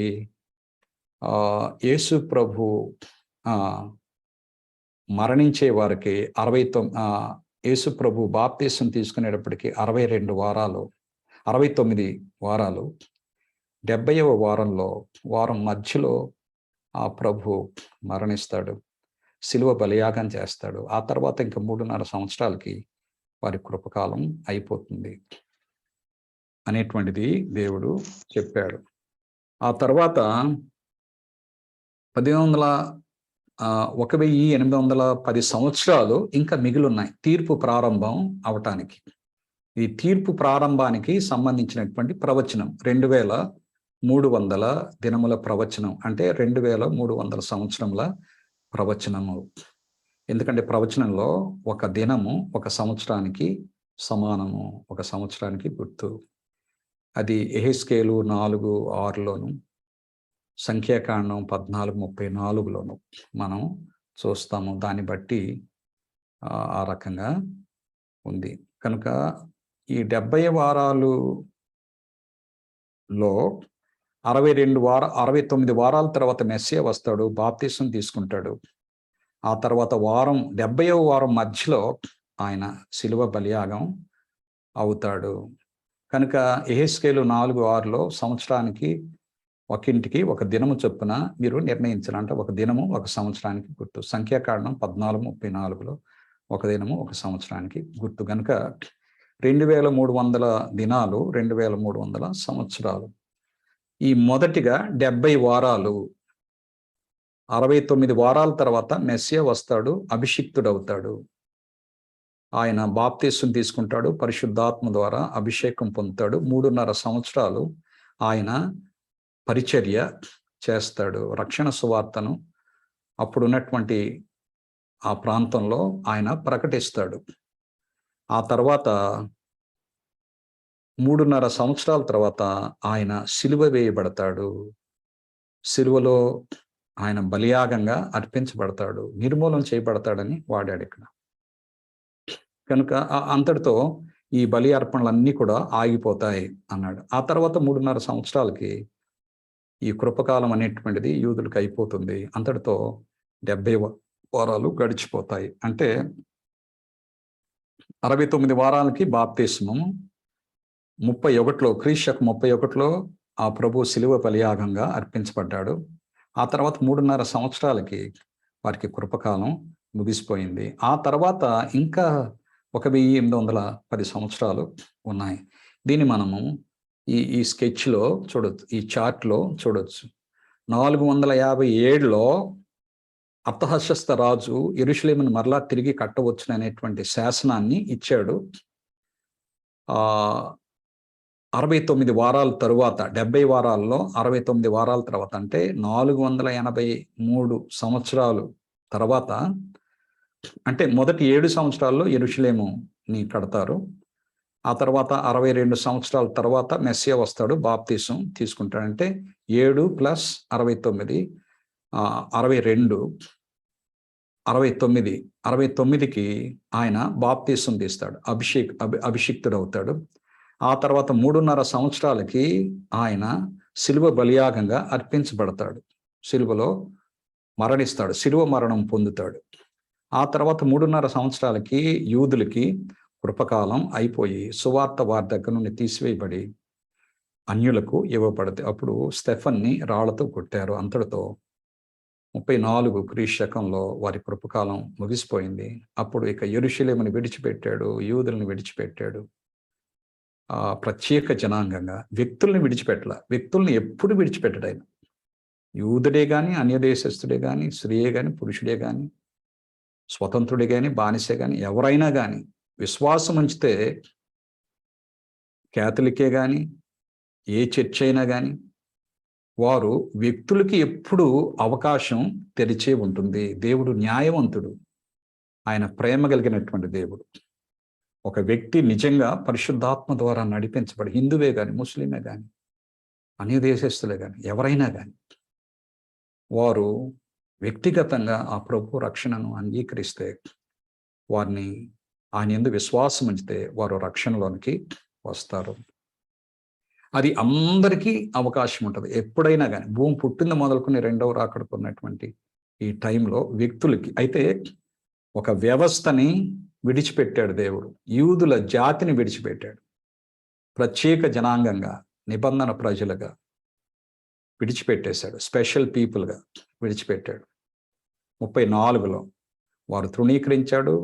యేసు ప్రభు మరణించే వారికి యేసు ప్రభు బాప్తీసం తీసుకునేటప్పటికి 69 వారాలు. 70వ వారంలో, వారం మధ్యలో ఆ ప్రభు మరణిస్తాడు, శిలువ బలియాగం చేస్తాడు. ఆ తర్వాత ఇంకా 3.5 సంవత్సరాలకి వారి కృపకాలం అయిపోతుంది. అనేటువంటిది దేవుడు చెప్పాడు. ఆ తర్వాత 1810 సంవత్సరాలు ఇంకా మిగిలిన్నాయి తీర్పు ప్రారంభం అవటానికి. ఈ తీర్పు ప్రారంభానికి సంబంధించినటువంటి ప్రవచనం 2300 దినముల ప్రవచనం, అంటే 2300 సంవత్సరముల ప్రవచనము. ఎందుకంటే ప్రవచనంలో ఒక దినము ఒక సంవత్సరానికి సమానము, ఒక సంవత్సరానికి గుర్తు. అది యెహెజ్కేలు 4:6లోను, సంఖ్యాకాండం 14:34లోను మనం చూస్తాము. దాన్ని బట్టి ఆ రకంగా ఉంది. కనుక ఈ 70 వారాలులో 69 వారాల తర్వాత మెస్సియా వస్తాడు, బాప్తిసం తీసుకుంటాడు. ఆ తర్వాత 70వ వారం మధ్యలో ఆయన శిలువ బలియాగం అవుతాడు. కనుక యెహెజ్కేలు 4:6లో సంవత్సరానికి ఒకింటికి ఒక దినము చొప్పున మీరు నిర్ణయించాలి. అంటే ఒక దినము ఒక సంవత్సరానికి గుర్తు. సంఖ్యాకాండం 14:34లో ఒక దినము ఒక సంవత్సరానికి గుర్తు. కనుక 2300 దినాలు 2300 సంవత్సరాలు. ఈ మొదటిగా 70 వారాలు, 69 వారాల తర్వాత మెస్సియా వస్తాడు, అభిషిక్తుడవుతాడు. ఆయన బాప్తిసం తీసుకుంటాడు, పరిశుద్ధాత్మ ద్వారా అభిషేకం పొందుతాడు. 3.5 సంవత్సరాలు ఆయన పరిచర్య చేస్తాడు. రక్షణ సువార్తను అప్పుడున్నటువంటి ఆ ప్రాంతంలో ఆయన ప్రకటిస్తాడు. ఆ తర్వాత 3.5 సంవత్సరాల తర్వాత ఆయన సిలువ వేయబడతాడు. సిలువలో ఆయన బలియాగంగా అర్పించబడతాడు, నిర్మూలన చేయబడతాడని వాడాడు ఇక్కడ. కనుక అంతటితో ఈ బలి అర్పణలన్నీ కూడా ఆగిపోతాయి అన్నాడు. ఆ తర్వాత 3.5 సంవత్సరాలకి ఈ కృపకాలం అనేటువంటిది యూదులకు అయిపోతుంది. అంతటితో 70 వారాలు గడిచిపోతాయి. అంటే 69 వారాలకి బాప్తిస్మము, 31లో క్రీస్తు 31లో ఆ ప్రభు శిలువ బలియాగంగా అర్పించబడ్డాడు. ఆ తర్వాత 3.5 సంవత్సరాలకి వారికి కృపకాలం ముగిసిపోయింది. ఆ తర్వాత ఇంకా 1810 సంవత్సరాలు ఉన్నాయి. దీన్ని మనము ఈ స్కెచ్లో చూడొచ్చు, ఈ చార్ట్లో చూడొచ్చు. 457లో అర్తహషస్త రాజు యెరూషలేమును మరలా తిరిగి కట్టవచ్చుననేటువంటి శాసనాన్ని ఇచ్చాడు. 69 వారాల తరువాత, 70 వారాల్లో 69 వారాల తర్వాత, అంటే 483 సంవత్సరాలు తర్వాత, అంటే మొదటి 7 సంవత్సరాల్లో యెరూషలేముని కడతారు. ఆ తర్వాత 62 సంవత్సరాల తర్వాత మెస్సియా వస్తాడు, బాప్తిసం తీసుకుంటాడు. అంటే 7 + 69 62, 69, 69కి ఆయన బాప్తిసం తీస్తాడు, అభిషిక్తుడు అవుతాడు. ఆ తర్వాత 3.5 సంవత్సరాలకి ఆయన శిలువ బలియాగంగా అర్పించబడతాడు, శిలువలో మరణిస్తాడు, శిలువ మరణం పొందుతాడు. ఆ తర్వాత 3.5 సంవత్సరాలకి యూదులకి కృపకాలం అయిపోయి సువార్త వారి దగ్గర నుండి తీసివేయబడి అన్యులకు ఇవ్వబడితే అప్పుడు స్టెఫన్ని రాళ్లతో కొట్టారు. అంతటితో 34 క్రీస్తు శకంలో వారి కృపకాలం ముగిసిపోయింది. అప్పుడు ఇక యెరూషలేముని విడిచిపెట్టాడు, యూదులను విడిచిపెట్టాడు. ప్రత్యేక జనాంగంగా వ్యక్తుల్ని విడిచిపెట్టల. వ్యక్తుల్ని ఎప్పుడు విడిచిపెట్టడు ఆయన. యూదుడే గాని, అన్యదేశస్థుడే గాని, స్త్రీయే గాని, పురుషుడే గాని, స్వతంత్రుడే గాని, బానిసే గాని, ఎవరైనా గాని విశ్వాసం ఉంచితే, క్యాథలికే గాని, ఏ చర్చ్ అయినా గాని, వారు వ్యక్తులకి ఎప్పుడు అవకాశం తెరిచే ఉంటుంది. దేవుడు న్యాయవంతుడు, ఆయన ప్రేమ కలిగినటువంటి దేవుడు. ఒక వ్యక్తి నిజంగా పరిశుద్ధాత్మ ద్వారా నడిపించబడి, హిందువే గాని, ముస్లిమే గాని, అన్యదేశస్తులే గాని, ఎవరైనా గాని, వారు వ్యక్తిగతంగా ఆ ప్రభు రక్షణను అంగీకరిస్తే, వారిని ఆయన యందు విశ్వాసం ఉంచితే వారు రక్షణలోనికి వస్తారు. అది అందరికీ అవకాశం ఉంటుంది ఎప్పుడైనా కానీ. భూమి పుట్టింది మొదలుకొని రెండవ రాకడకు ఉన్నటువంటి ఈ టైంలో వ్యక్తులకి. అయితే ఒక వ్యవస్థని విడిచిపెట్టాడు దేవుడు, యూదుల జాతిని విడిచిపెట్టాడు, ప్రత్యేక జనాంగంగా, నిబంధన ప్రజలుగా విడిచిపెట్టేశాడు, స్పెషల్ పీపుల్గా విడిచిపెట్టాడు. 34లో వారు తృణీకరించాడు,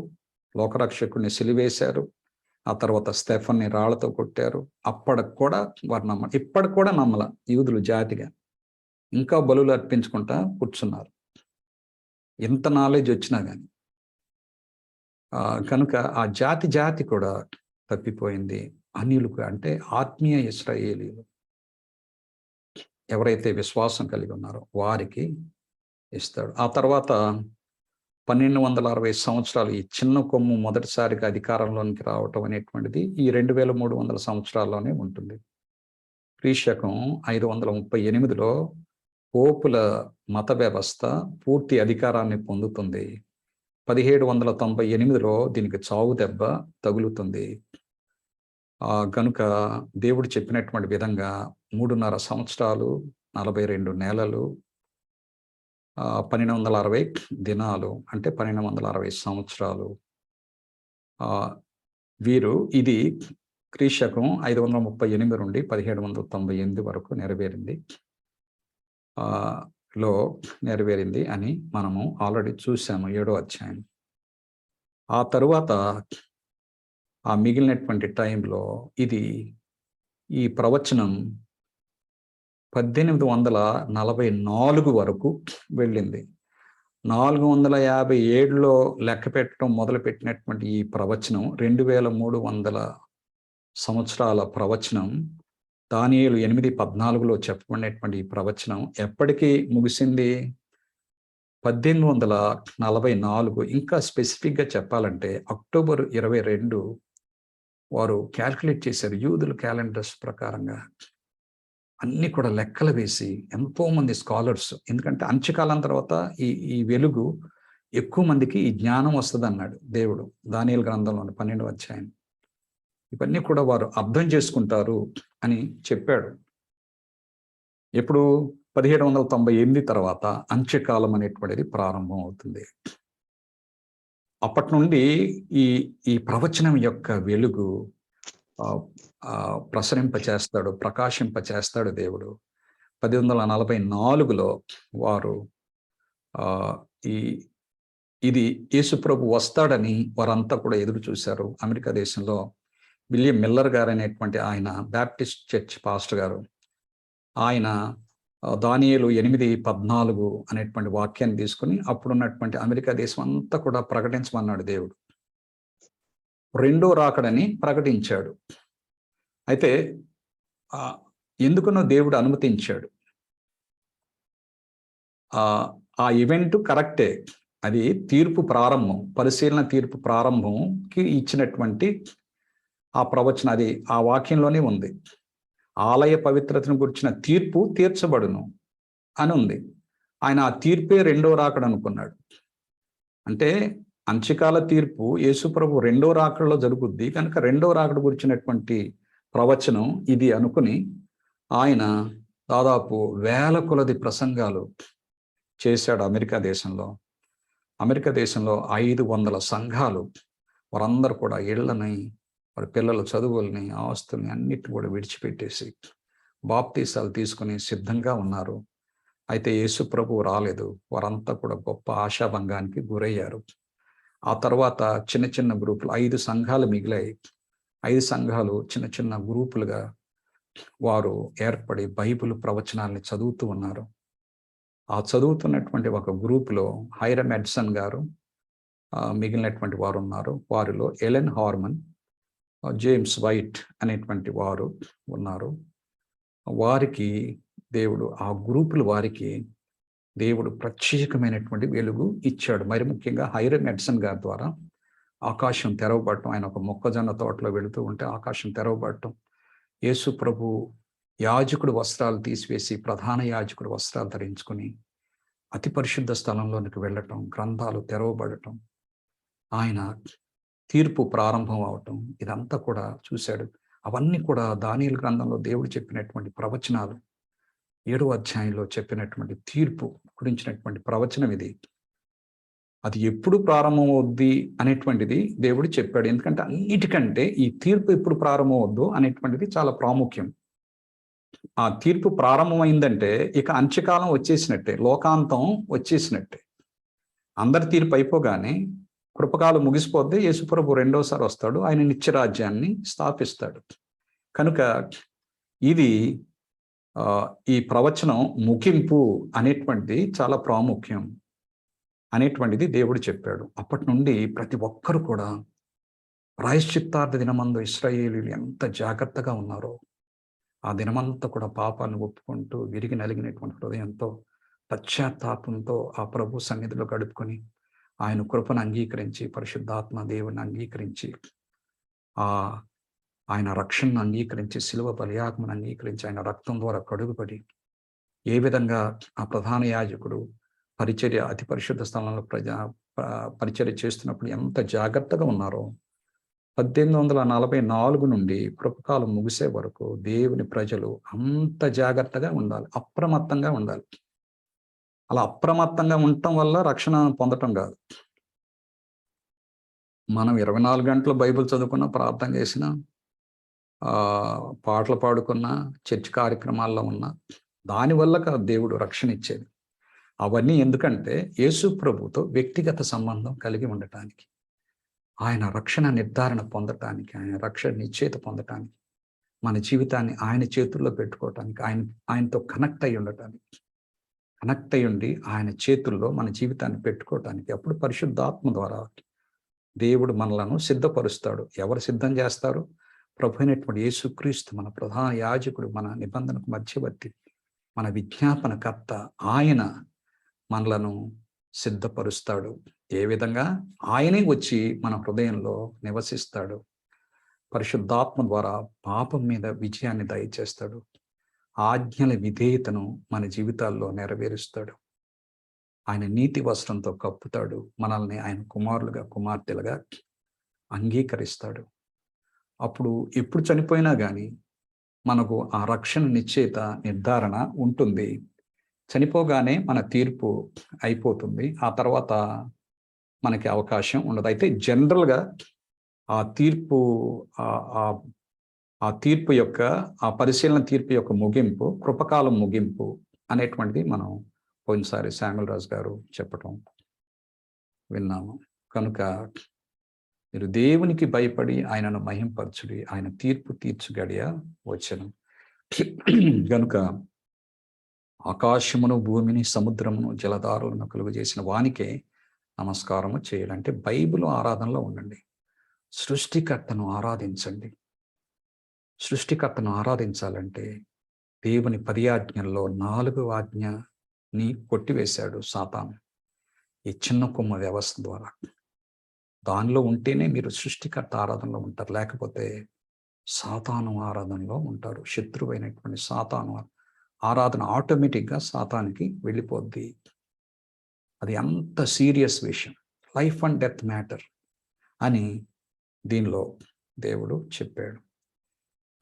లోకరక్షకుడిని సిలివేశారు. ఆ తర్వాత స్టెఫన్ని రాళ్లతో కొట్టారు. అప్పటికి కూడా వారు ఇప్పటికి కూడా నమ్మల యూదులు జాతిగా. ఇంకా బలులు అర్పించుకుంటా కూర్చున్నారు. ఎంత నాలెడ్జ్ వచ్చినా గాని. కనుక ఆ జాతి కూడా తప్పిపోయింది. అన్యులకు అంటే ఆత్మీయ ఇశ్రాయేలీయులు ఎవరైతే విశ్వాసం కలిగి ఉన్నారో వారికి ఇస్తాడు. ఆ తర్వాత 1260 సంవత్సరాలు ఈ చిన్న కొమ్ము మొదటిసారిగా అధికారంలోనికి రావటం అనేటువంటిది ఈ 2300 సంవత్సరాల్లోనే ఉంటుంది. క్రీశకం 538లో పోపుల మత వ్యవస్థ పూర్తి అధికారాన్ని పొందుతుంది. 1798లో దీనికి చావు దెబ్బ తగులుతుంది. గనుక దేవుడు చెప్పినటువంటి విధంగా 3.5 సంవత్సరాలు 42 నెలలు 1260 దినాలు అంటే 1260 సంవత్సరాలు వీరు ఇది క్రీశకం 538 నుండి 1798 వరకు నెరవేరింది లో నెరవేరింది అని మనము ఆల్రెడీ చూసాము 7వ అధ్యాయం. ఆ తరువాత ఆ మిగిలినటువంటి టైంలో ఈ ప్రవచనం 1844 వరకు వెళ్ళింది. 457లో లెక్క పెట్టడం మొదలుపెట్టినటువంటి ఈ ప్రవచనం 2300 సంవత్సరాల ప్రవచనం, దానియేలు 8:14లో చెప్పబడినటువంటి ఈ ప్రవచనం ఎప్పటికీ ముగిసింది? 1844. ఇంకా స్పెసిఫిక్గా చెప్పాలంటే అక్టోబర్ 22 వారు క్యాల్కులేట్ చేశారు యూదుల క్యాలెండర్స్ ప్రకారంగా. అన్ని కూడా లెక్కలు వేసి ఎంతోమంది స్కాలర్స్, ఎందుకంటే అంత్యకాలం తర్వాత ఈ వెలుగు ఎక్కువ మందికి ఈ జ్ఞానం వస్తుంది అన్నాడు దేవుడు దానియేలు గ్రంథంలోని 12వ అధ్యాయం. ఇవన్నీ కూడా వారు అర్థం చేసుకుంటారు అని చెప్పాడు. ఎప్పుడు 1798 తర్వాత అంత్యకాలం అనేటువంటిది ప్రారంభం అవుతుంది. అప్పటి నుండి ఈ ప్రవచనం యొక్క వెలుగు ప్రకాశింపచేస్తాడు దేవుడు. 1844లో వారు ఇది యేసుప్రభు వస్తాడని వారంతా కూడా ఎదురు చూశారు. అమెరికా దేశంలో విలియం మిల్లర్ గారు అనేటువంటి ఆయన బ్యాప్టిస్ట్ చర్చ్ పాస్టర్ గారు, ఆయన దానియేలు 8:14 అనేటువంటి వాక్యాన్ని తీసుకుని అప్పుడున్నటువంటి అమెరికా దేశం అంతా కూడా ప్రకటించమన్నాడు దేవుడు. రెండో రాకడని ప్రకటించాడు. అయితే ఎందుకనో దేవుడు అనుమతించాడు. ఆ ఈవెంట్ కరెక్టే, అది తీర్పు ప్రారంభం, పరిశీలన తీర్పు ప్రారంభంకి ఇచ్చినటువంటి ఆ ప్రవచనం, అది ఆ వాక్యంలోనే ఉంది. ఆలయ పవిత్రతను గురించిన తీర్పు తీర్చబడును అని ఉంది. ఆయన ఆ తీర్పే రెండో రాకడ అనుకున్నాడు. అంటే అంత్యకాల తీర్పు యేసుప్రభు రెండో రాకడలో జరుగుద్ది కనుక రెండో రాకడ గురించినటువంటి ప్రవచనం ఇది అనుకుని ఆయన దాదాపు 1000 కొలది ప్రసంగాలు చేశాడు. అమెరికా దేశంలో 500 సంఘాలు, వారందరూ కూడా ఇళ్లని, వారి పిల్లల చదువుల్ని, ఆస్తుల్ని అన్నిటిని కూడా విడిచిపెట్టేసి బాప్తీసాలు తీసుకుని సిద్ధంగా ఉన్నారు. అయితే యేసు ప్రభువు రాలేదు. వారంతా కూడా గొప్ప ఆశాభంగానికి గురయ్యారు. ఆ తర్వాత చిన్న చిన్న గ్రూపులు 5 సంఘాలు మిగిలాయి. 5 సంఘాలు చిన్న చిన్న గ్రూపులుగా వారు ఏర్పడి బైబిల్ ప్రవచనాల్ని చదువుతూ ఉన్నారు. ఆ చదువుతున్నటువంటి ఒక గ్రూపులో హైరమ్ ఎడ్సన్ గారు, మిగిలినటువంటి వారు ఉన్నారు. వారిలో ఎలెన్ హార్మన్, జేమ్స్ వైట్ అనేటువంటి వారు ఉన్నారు. వారికి దేవుడు, ఆ గ్రూపుల వారికి దేవుడు ప్రత్యేకమైనటువంటి వెలుగు ఇచ్చాడు. మరి ముఖ్యంగా హైరమ్ ఎడ్సన్ గారి ద్వారా ఆకాశం తెరవబడటం, ఆయన ఒక మొక్కజొన్న తోటలో వెళుతూ ఉంటే ఆకాశం తెరవబడటం, యేసు ప్రభు యాజకుడు వస్త్రాలు తీసివేసి ప్రధాన యాజకుడు వస్త్రాలు ధరించుకుని అతి పరిశుద్ధ స్థలంలోనికి వెళ్ళటం, గ్రంథాలు తెరవబడటం, ఆయన తీర్పు ప్రారంభం అవటం, ఇదంతా కూడా చూశాడు. అవన్నీ కూడా దానియేలు గ్రంథంలో దేవుడు చెప్పినటువంటి ప్రవచనాలు. 7వ అధ్యాయంలో చెప్పినటువంటి తీర్పు గురించినటువంటి ప్రవచనం ఇది. అది ఎప్పుడు ప్రారంభం అవుద్ది అనేటువంటిది దేవుడు చెప్పాడు. ఎందుకంటే అన్నిటికంటే ఈ తీర్పు ఎప్పుడు ప్రారంభం అవుద్దు అనేటువంటిది చాలా ప్రాముఖ్యం. ఆ తీర్పు ప్రారంభమైందంటే ఇక అంత్యకాలం వచ్చేసినట్టే, లోకాంతం వచ్చేసినట్టే. అందరి తీర్పు అయిపోగానే కృపకాలం ముగిసిపోద్ది. యేసుప్రభు రెండోసారి వస్తాడు. ఆయన నిత్యరాజ్యాన్ని స్థాపిస్తాడు. కనుక ఇది ఈ ప్రవచనం ముగింపు అనేటువంటిది చాలా ప్రాముఖ్యం అనేటువంటిది దేవుడు చెప్పాడు. అప్పటి నుండి ప్రతి ఒక్కరు కూడా ప్రాయశ్చిత్తార్థ దినమందు ఇశ్రాయేలీయులు ఎంత జాగ్రత్తగా ఉన్నారో, ఆ దినమంతా కూడా పాపాలను ఒప్పుకుంటూ విరిగి నలిగినటువంటి హృదయంతో, పశ్చాత్తాపంతో ఆ ప్రభు సన్నిధిలో గడుపుకొని, ఆయన కృపను అంగీకరించి, పరిశుద్ధాత్మ దేవుని అంగీకరించి, ఆయన రక్షణను అంగీకరించి, శిలువ బలియాగమను అంగీకరించి, ఆయన రక్తం ద్వారా కడుగుబడి, ఏ విధంగా ఆ ప్రధాన యాజకుడు పరిచర్య అతి పరిశుద్ధ స్థలంలో పరిచర్య చేస్తున్నప్పుడు ఎంత జాగ్రత్తగా ఉన్నారో, 1844 నుండి కృపకాలం ముగిసే వరకు దేవుని ప్రజలు అంత జాగ్రత్తగా ఉండాలి, అప్రమత్తంగా ఉండాలి. అలా అప్రమత్తంగా ఉండటం వల్ల రక్షణ పొందటం కాదు. మనం 24 గంటలు బైబిల్ చదువుకున్నా, ప్రార్థన చేసినా, పాటలు పాడుకున్నా, చర్చ్ కార్యక్రమాల్లో ఉన్నా, దానివల్ల కాదు దేవుడు రక్షణ ఇచ్చేది. అవన్నీ ఎందుకంటే యేసు ప్రభుతో వ్యక్తిగత సంబంధం కలిగి ఉండటానికి, ఆయన రక్షణ నిర్ధారణ పొందటానికి, ఆయన రక్షణ నిశ్చయిత పొందటానికి, మన జీవితాన్ని ఆయన చేతుల్లో పెట్టుకోవటానికి, ఆయనతో కనెక్ట్ అయి ఉండటానికి, కనెక్ట్ అయి ఉండి ఆయన చేతుల్లో మన జీవితాన్ని పెట్టుకోవటానికి, అప్పుడు పరిశుద్ధాత్మ ద్వారా దేవుడు మనలను సిద్ధపరుస్తాడు. ఎవరు సిద్ధం చేస్తారు? ప్రభు అయినటువంటి యేసుక్రీస్తు, మన ప్రధాన యాజకుడు, మన నిబంధనకు మధ్యవర్తి, మన విజ్ఞాపనకర్త. ఆయన మనలను సిద్ధపరుస్తాడు. ఏ విధంగా? ఆయనే వచ్చి మన హృదయంలో నివసిస్తాడు. పరిశుద్ధాత్మ ద్వారా పాపం మీద విజయాన్ని దయచేస్తాడు. ఆజ్ఞల విధేయతను మన జీవితాల్లో నెరవేరుస్తాడు. ఆయన నీతి వస్త్రంతో కప్పుతాడు. మనల్ని ఆయన కుమారులుగా, కుమార్తెలుగా అంగీకరిస్తాడు. అప్పుడు ఎప్పుడు చనిపోయినా కానీ మనకు ఆ రక్షణ నిశ్చయిత నిర్ధారణ ఉంటుంది. చనిపోగానే మన తీర్పు అయిపోతుంది. ఆ తర్వాత మనకి అవకాశం ఉండదు. అయితే జనరల్‌గా ఆ తీర్పు ఆ తీర్పు యొక్క ఆ పరిశీలన తీర్పు యొక్క ముగింపు, కృపకాలం ముగింపు అనేటువంటిది మనం పోయినసారి శామ్యూల్ రాజు గారు చెప్పటం విన్నాము. కనుక మీరు దేవునికి భయపడి ఆయనను మహింపరచుడి, ఆయన తీర్పు తీర్చు గడియ వచ్చెను. గనుక ఆకాశమును, భూమిని, సముద్రమును, జలధారులను కలుగజేసిన వానికే నమస్కారము చేయాలంటే బైబిల్ ఆరాధనలో ఉండండి. సృష్టికర్తను ఆరాధించండి. సృష్టికర్తను ఆరాధించాలంటే దేవుని 10 ఆజ్ఞల్లో 4వ ఆజ్ఞని కొట్టివేశాడు సాతాను, ఈ చిన్న కొమ్మ వ్యవస్థ ద్వారా. దానిలో ఉంటేనే మీరు సృష్టికర్త ఆరాధనలో ఉంటారు. లేకపోతే సాతాను ఆరాధనలో ఉంటారు. శత్రువైనటువంటి సాతాను ఆరాధన ఆటోమేటిక్గా సాతానికి వెళ్ళిపోద్ది. అది అంత సీరియస్ విషయం. లైఫ్ అండ్ డెత్ మ్యాటర్ అని దీనిలో దేవుడు చెప్పాడు.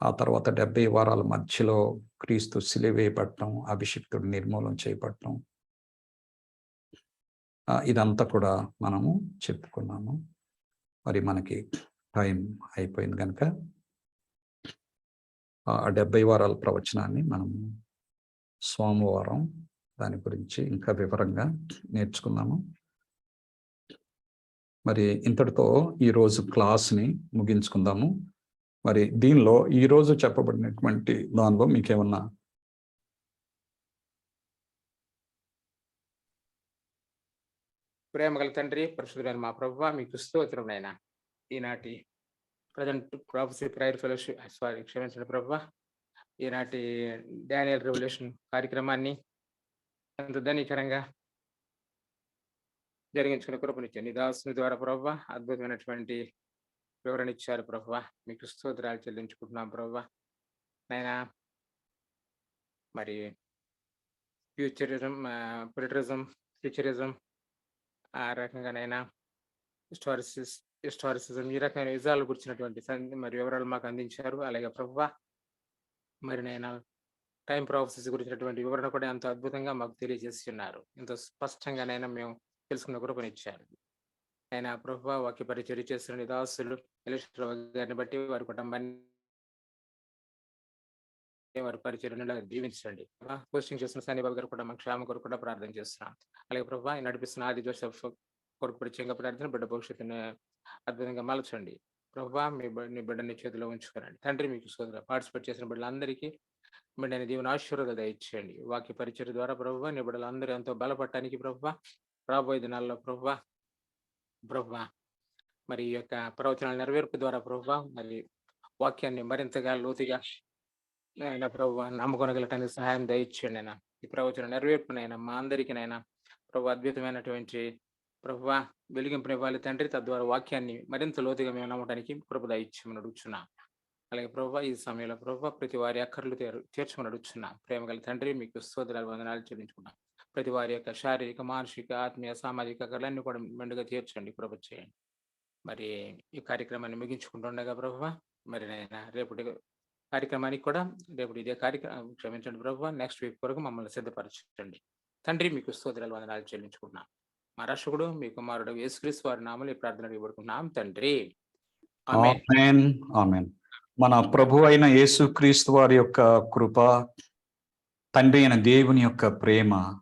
ఆ తర్వాత 70 వారాల మధ్యలో క్రీస్తు సిలువేయబడటం, అభిషిక్తుడు నిర్మూలన చేయబడటం, ఇదంతా కూడా మనము చెప్పుకున్నాము. మరి మనకి టైం అయిపోయింది కనుక ఆ 70 వారాల ప్రవచనాన్ని మనము సోమవారం దాని గురించి ఇంకా వివరంగా నేర్చుకుందాము. మరి ఇంతటితో ఈరోజు క్లాస్ని ముగించుకుందాము. మరి దీనిలో ఈరోజు చెప్పబడినటువంటి దానిలో మీకేమన్నా ప్రేమగల తండ్రి, పరిశుద్ధుడైన మా ప్రభువా, మీకు స్తోత్రం నాయనా. ఈనాటి ప్రజెంట్ ప్రాఫెసీ ప్రేయర్ ఫెలోషిప్, క్షమించండి ప్రభువా, ఈనాటి డానియల్ రెవల్యూషన్ కార్యక్రమాన్ని ఎంతో ధనీకరంగా జరిగించుకునే కృపనిచ్చే నీ దాసుని ద్వారా ప్రభువా అద్భుతమైనటువంటి వివరణ ఇచ్చారు ప్రభువా. మీకు స్తోత్రాలు చెల్లించుకుంటున్నాం ప్రభువా. నాయనా మరి ఫ్యూచరిజం, పొలిటరిజం, ఫ్యూచరిజం, ఆ రకంగానైనా హిస్టారిసిజం, ఈ రకమైన విజయాలు గురించినటువంటి మరి వివరాలు మాకు అందించారు. అలాగే ప్రభువా మరి నేను టైం ప్రాసెస్ గురించినటువంటి వివరణ కూడా ఎంతో అద్భుతంగా మాకు తెలియజేసి ఉన్నారు. ఎంతో స్పష్టంగానైనా మేము తెలుసుకున్న కృపనిచ్చారు. ఆయన ప్రభువా వాక్య పరిచర్య చేస్తున్న దాసులు గారిని బట్టి వారి కుటుంబాన్ని, వారి పరిచర్యను దీవించండి. పోస్టింగ్ చేస్తున్న సన్నిబాబు గారు కూడా మా క్షేమ కొరకు కూడా ప్రార్థన చేస్తున్నాం. అలాగే ప్రభువా నడిపిస్తున్న ఆది జోసెఫ్ కొరకు ప్రత్యేకంగా ప్రార్థన, బిడ్డ భవిష్యత్తుని అద్భుతంగా మలచండి. ప్రభువా నీ బిడ్డని చేతిలో ఉంచుకోనండి. తండ్రి మీకు స్తోత్రాలు. పార్టిసిపేట్ చేసిన బిడ్డలందరికీ బిడ్డని దేవుని ఆశీర్వాదాలు దయచేయండి. వాక్య పరిచర్య ద్వారా ప్రభువా నీ బిడ్డలందరూ ఎంతో బలపడటానికి ప్రభువా రాబోయే దినాల్లో ప్రభువా మరి ఈ యొక్క ప్రవచనాల నెరవేర్పు ద్వారా ప్రభువా మరి వాక్యాన్ని మరింతగా లోతుగా నాయన ప్రభువా నమ్ముకొనగలటానికి సహాయం దయచేయండి అయినా. ఈ ప్రవచన నెరవేర్పునైనా మా అందరికీనైనా ప్రభు అద్భుతమైనటువంటి ప్రభువా వెలిగింపునివ్వాలి తండ్రి. తద్వారా వాక్యాన్ని మరింత లోతుగా మేము నమ్మడానికి ప్రభు దయచేయమని అడుగుచున్నాం. అలాగే ప్రభువా ఈ సమయంలో ప్రభువా ప్రతి వారి అక్కర్లు తీర్చమని అడుగుచున్నాం. ప్రేమ గల తండ్రి మీకు స్తోత్రాలు వందనాలు చెల్లించుకున్నాం. ప్రతి వారి యొక్క శారీరక, మానసిక, ఆత్మీయ, సామాజిక అక్కర్లన్నీ కూడా మెండుగా తీర్చండి, ప్రభు చేయండి. మరి ఈ కార్యక్రమాన్ని ముగించుకుంటుండగా ప్రభువా మరి నేను రేపటి కార్యక్రమానికి కూడా రేపు ఇదే కార్యక్రమం క్షమించండి ప్రభువా, నెక్స్ట్ వీక్ వరకు మమ్మల్ని సిద్ధపరచండి తండ్రి. మీకు స్తోత్రాలు వందనాలు చెల్లించుకుంటున్నాం. మా రక్షకుడు మీ కుమారుడు యేసుక్రీస్తు వారి నామములో ఈ ప్రార్థన ఇవ్వబడుకున్నాం తండ్రి. ఆమేన్. ఆమేన్. ఆమేన్. మన ప్రభు అయిన యేసుక్రీస్తు వారి యొక్క కృప, తండ్రి అయిన దేవుని యొక్క ప్రేమ,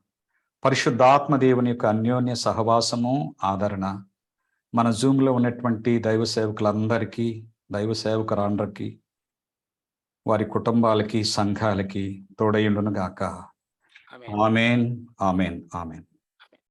పరిశుద్ధాత్మ దేవుని యొక్క అన్యోన్య సహవాసము, ఆదరణ మన జూమ్లో ఉన్నటువంటి దైవ సేవకులందరికీ, దైవ సేవకులందరికీ, వారి కుటుంబాలకి, సంఘాలకి తోడయుండును గాక. ఆమేన్. ఆమేన్. ఆమేన్. ఆమేన్.